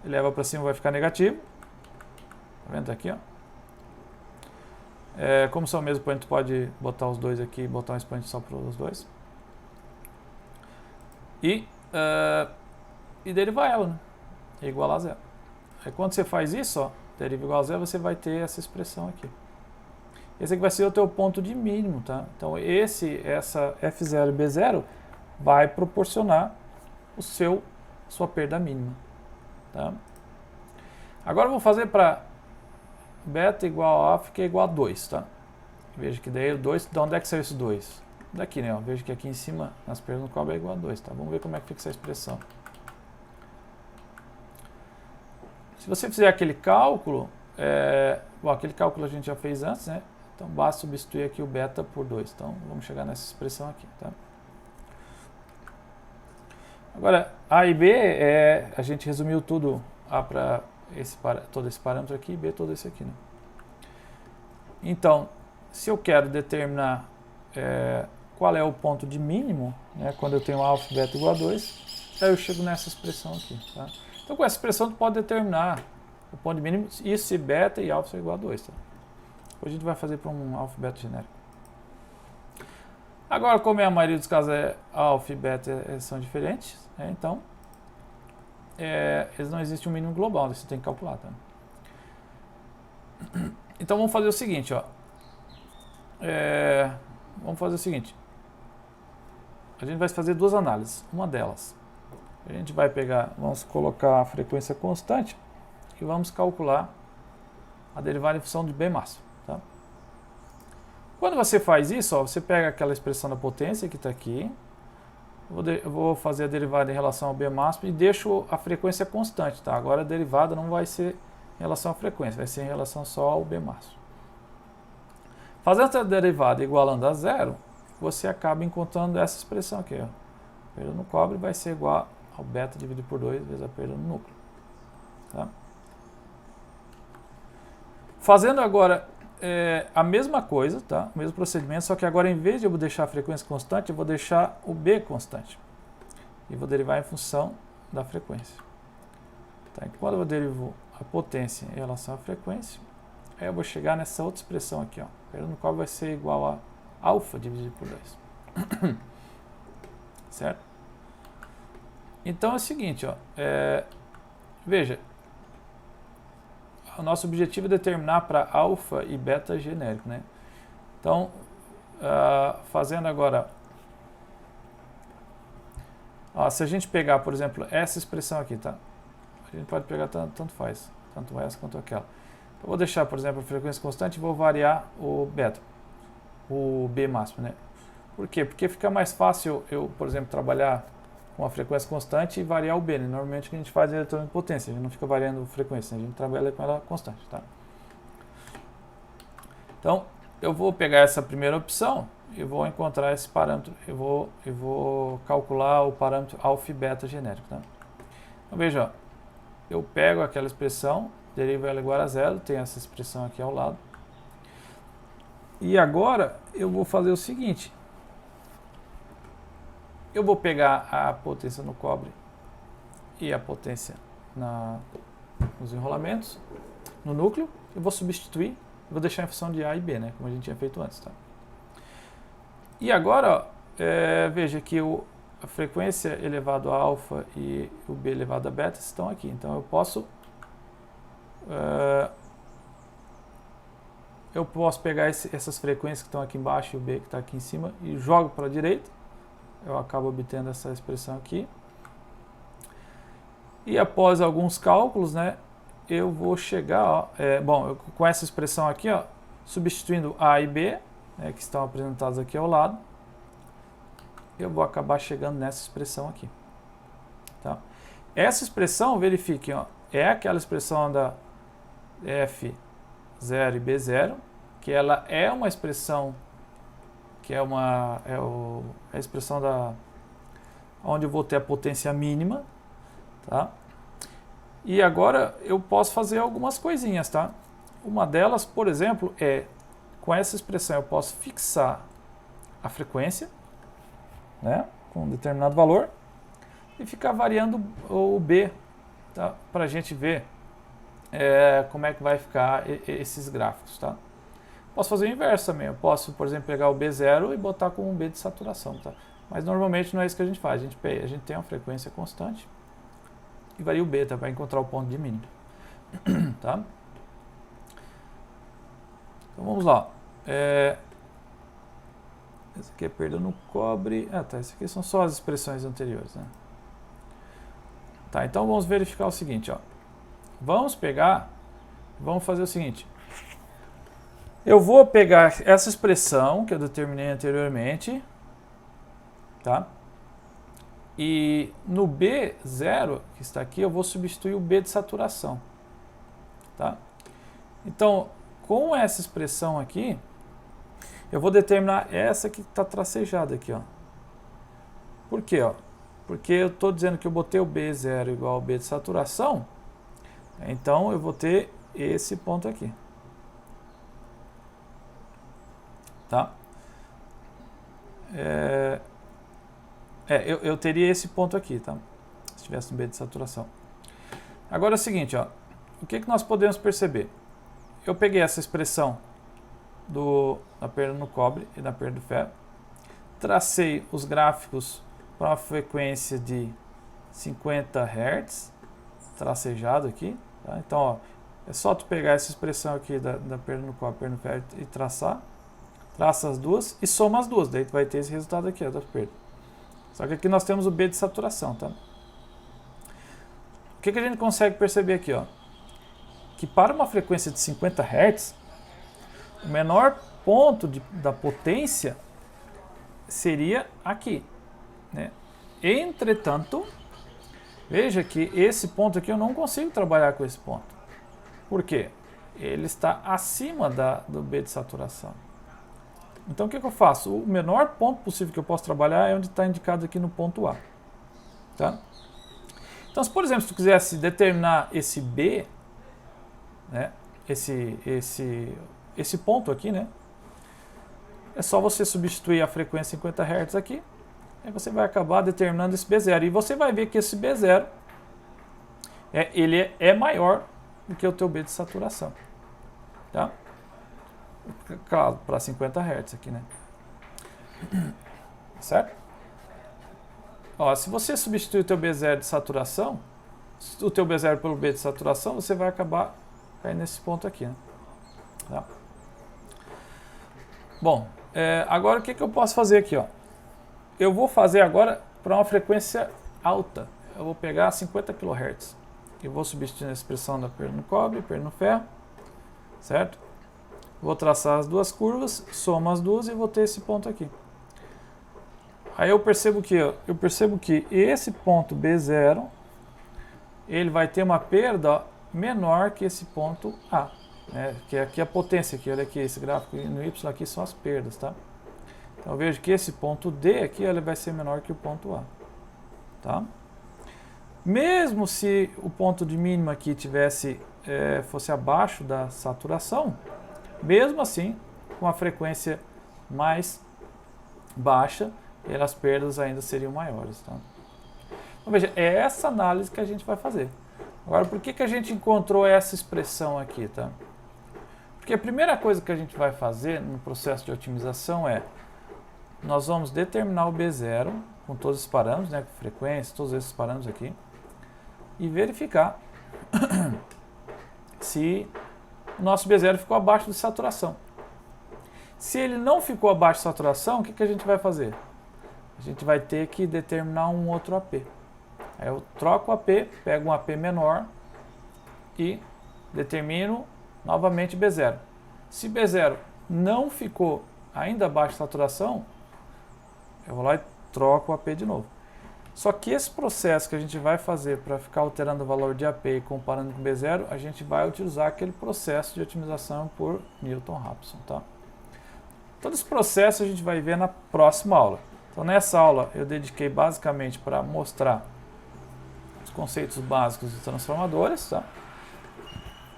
leva para cima, vai ficar negativo. Tá vendo aqui, ó? Como são o mesmo expoente, tu pode botar os dois aqui, botar um expoente só para os dois. E derivar ela, né? É igual a zero. Aí quando você faz isso, ó, deriva igual a zero, você vai ter essa expressão aqui. Esse aqui vai ser o teu ponto de mínimo, tá? Então essa F0 e B0 vai proporcionar sua perda mínima, tá? Agora eu vou fazer para beta igual a alfa, que é igual a 2, tá? Veja que daí o 2, de onde é que saiu esse 2? Daqui, né? Ó, veja que aqui em cima, nas perdas no cobre é igual a 2, tá? Vamos ver como é que fica essa expressão. Se você fizer aquele cálculo, bom, aquele cálculo a gente já fez antes, né? Então basta substituir aqui o beta por 2. Então vamos chegar nessa expressão aqui, tá? Agora, A e B, a gente resumiu tudo, A para todo esse parâmetro aqui e B todo esse aqui, né? Então, se eu quero determinar qual é o ponto de mínimo, né, quando eu tenho alfa e beta igual a 2, aí eu chego nessa expressão aqui, tá? Então com essa expressão tu pode determinar o ponto de mínimo e se beta e alfa são igual a 2, tá? Hoje a gente vai fazer para um alfa e beta genérico. Agora, como a maioria dos casos alfa e beta são diferentes, né, então eles não existe um mínimo global, você tem que calcular, tá? Então vamos fazer o seguinte, ó. Vamos fazer o seguinte. A gente vai fazer 2 análises. Uma delas, a gente vai pegar, vamos colocar a frequência constante e vamos calcular a derivada em função de B máximo, tá? Quando você faz isso, ó, você pega aquela expressão da potência que está aqui, eu vou fazer a derivada em relação ao B máximo e deixo a frequência constante, tá? Agora a derivada não vai ser em relação à frequência, vai ser em relação só ao B máximo. Fazendo essa derivada igualando a zero, você acaba encontrando essa expressão aqui, ó. A perda no cobre vai ser igual ao beta dividido por 2 vezes a perda no núcleo, tá? Fazendo agora a mesma coisa, tá? O mesmo procedimento, só que agora em vez de eu deixar a frequência constante, eu vou deixar o B constante. E vou derivar em função da frequência. Tá? E quando eu derivo a potência em relação à frequência, aí eu vou chegar nessa outra expressão aqui, ó. A perda no cobre vai ser igual a alfa dividido por 2. Certo? Então é o seguinte, ó. Veja, o nosso objetivo é determinar para alfa e beta genérico, né? Então, fazendo agora, ó, se a gente pegar, por exemplo, essa expressão aqui, tá? A gente pode pegar tanto faz, tanto essa quanto aquela. Eu vou deixar, por exemplo, a frequência constante e vou variar o beta, o B máximo, né? Por quê? Porque fica mais fácil eu, por exemplo, trabalhar com a frequência constante e variar o B, né? Normalmente o que a gente faz é eletrônica de potência, a gente não fica variando frequência, a gente trabalha com ela constante, tá? Então, eu vou pegar essa primeira opção e vou encontrar esse parâmetro, eu vou calcular o parâmetro alfa e beta genérico, tá? Então, veja, ó, eu pego aquela expressão, derivo ela igual a zero, tem essa expressão aqui ao lado. E agora eu vou fazer o seguinte. Eu vou pegar a potência no cobre e a potência nos enrolamentos, no núcleo, eu vou substituir, vou deixar em função de A e B, né, como a gente tinha feito antes, tá? E agora, veja que a frequência elevado a alfa e o B elevado a beta estão aqui. Então eu posso pegar essas frequências que estão aqui embaixo e o B que está aqui em cima e jogo para a direita. Eu acabo obtendo essa expressão aqui. E após alguns cálculos, né, eu vou chegar, com essa expressão aqui, ó, substituindo A e B, que estão apresentados aqui ao lado, eu vou acabar chegando nessa expressão aqui. Tá? Essa expressão, verifiquem, ó, é aquela expressão da F0 e B0, que ela é uma expressão que é a expressão onde eu vou ter a potência mínima, tá? E agora eu posso fazer algumas coisinhas, tá? Uma delas, por exemplo, com essa expressão eu posso fixar a frequência, né, com um determinado valor e ficar variando o B, tá? Para a gente ver como é que vai ficar esses gráficos, tá? Posso fazer o inverso também. Eu posso, por exemplo, pegar o B0 e botar com um B de saturação, tá? Mas normalmente não é isso que a gente faz. A gente tem uma frequência constante e varia o B, tá? Para encontrar o ponto de mínimo. Tá? Então vamos lá. Esse aqui é perda no cobre. Tá. Esse aqui são só as expressões anteriores, né? Tá, então vamos verificar o seguinte, ó. Vamos fazer o seguinte. Eu vou pegar essa expressão que eu determinei anteriormente, tá? E no B0, que está aqui, eu vou substituir o B de saturação, tá? Então, com essa expressão aqui, eu vou determinar essa que está tracejada aqui, ó. Por quê, ó? Porque eu estou dizendo que eu botei o B0 igual ao B de saturação, então eu vou ter esse ponto aqui. Tá? Eu teria esse ponto aqui, tá? Se tivesse um B de saturação. Agora é o seguinte, ó. O que nós podemos perceber? Eu peguei essa expressão da perda no cobre e da perda do ferro, tracei os gráficos para uma frequência de 50 Hz, tracejado aqui, tá? Então, ó, é só tu pegar essa expressão aqui da perda no cobre, perda no ferro e traçar. Traça as duas e soma as duas, daí tu vai ter esse resultado aqui, ó, da perda. Só que aqui nós temos o B de saturação, tá? O que a gente consegue perceber aqui, ó? Que para uma frequência de 50 Hz, o menor ponto da potência seria aqui, né? Entretanto, veja que esse ponto aqui eu não consigo trabalhar com esse ponto. Por quê? Ele está acima do B de saturação. Então o que eu faço? O menor ponto possível que eu posso trabalhar é onde está indicado aqui no ponto A. Tá? Então, se por exemplo, se tu quisesse determinar esse B, né, esse ponto aqui, né, é só você substituir a frequência 50 Hz aqui, aí você vai acabar determinando esse B0. E você vai ver que esse B0 ele é maior do que o teu B de saturação. Tá? Claro, para 50 Hz aqui, né? Certo? Ó, se você substituir o teu B0 de saturação, o teu B0 pelo B de saturação, você vai acabar caindo nesse ponto aqui, né? Tá? Bom, agora o que eu posso fazer aqui, ó? Eu vou fazer agora para uma frequência alta. Eu vou pegar 50 kHz. E vou substituir a expressão da perda no cobre, perda no ferro, certo? Vou traçar as duas curvas, somo as duas e vou ter esse ponto aqui. Aí eu percebo que esse ponto B0, ele vai ter uma perda menor que esse ponto A, né? Que é aqui a potência aqui, olha aqui, esse gráfico no Y aqui são as perdas, tá? Então eu vejo que esse ponto D aqui, ele vai ser menor que o ponto A, tá? Mesmo se o ponto de mínima aqui fosse abaixo da saturação, mesmo assim, com a frequência mais baixa, as perdas ainda seriam maiores. Tá? Então, veja, é essa análise que a gente vai fazer. Agora, por que a gente encontrou essa expressão aqui? Tá? Porque a primeira coisa que a gente vai fazer no processo de otimização é nós vamos determinar o B0 com todos esses parâmetros, né, frequência, todos esses parâmetros aqui, e verificar se o nosso B0 ficou abaixo de saturação. Se ele não ficou abaixo de saturação, o que, que a gente vai fazer? A gente vai ter que determinar um outro AP. Aí eu troco o AP, pego um AP menor e determino novamente B0. Se B0 não ficou ainda abaixo de saturação, eu vou lá e troco o AP de novo. Só que esse processo que a gente vai fazer para ficar alterando o valor de AP e comparando com B0, a gente vai utilizar aquele processo de otimização por Newton-Raphson, tá? Todo esse processo a gente vai ver na próxima aula. Então nessa aula eu dediquei basicamente para mostrar os conceitos básicos dos transformadores, tá?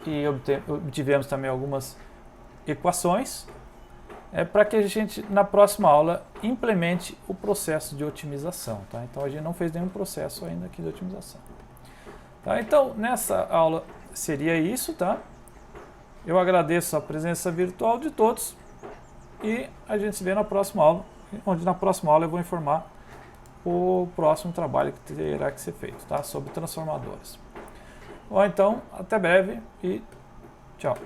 E obtivemos também algumas equações, para que a gente, na próxima aula, implemente o processo de otimização. Tá? Então, a gente não fez nenhum processo ainda aqui de otimização. Tá? Então, nessa aula seria isso. Tá? Eu agradeço a presença virtual de todos e a gente se vê na próxima aula, onde na próxima aula eu vou informar o próximo trabalho que terá que ser feito, tá? Sobre transformadores. Bom, então, até breve e tchau.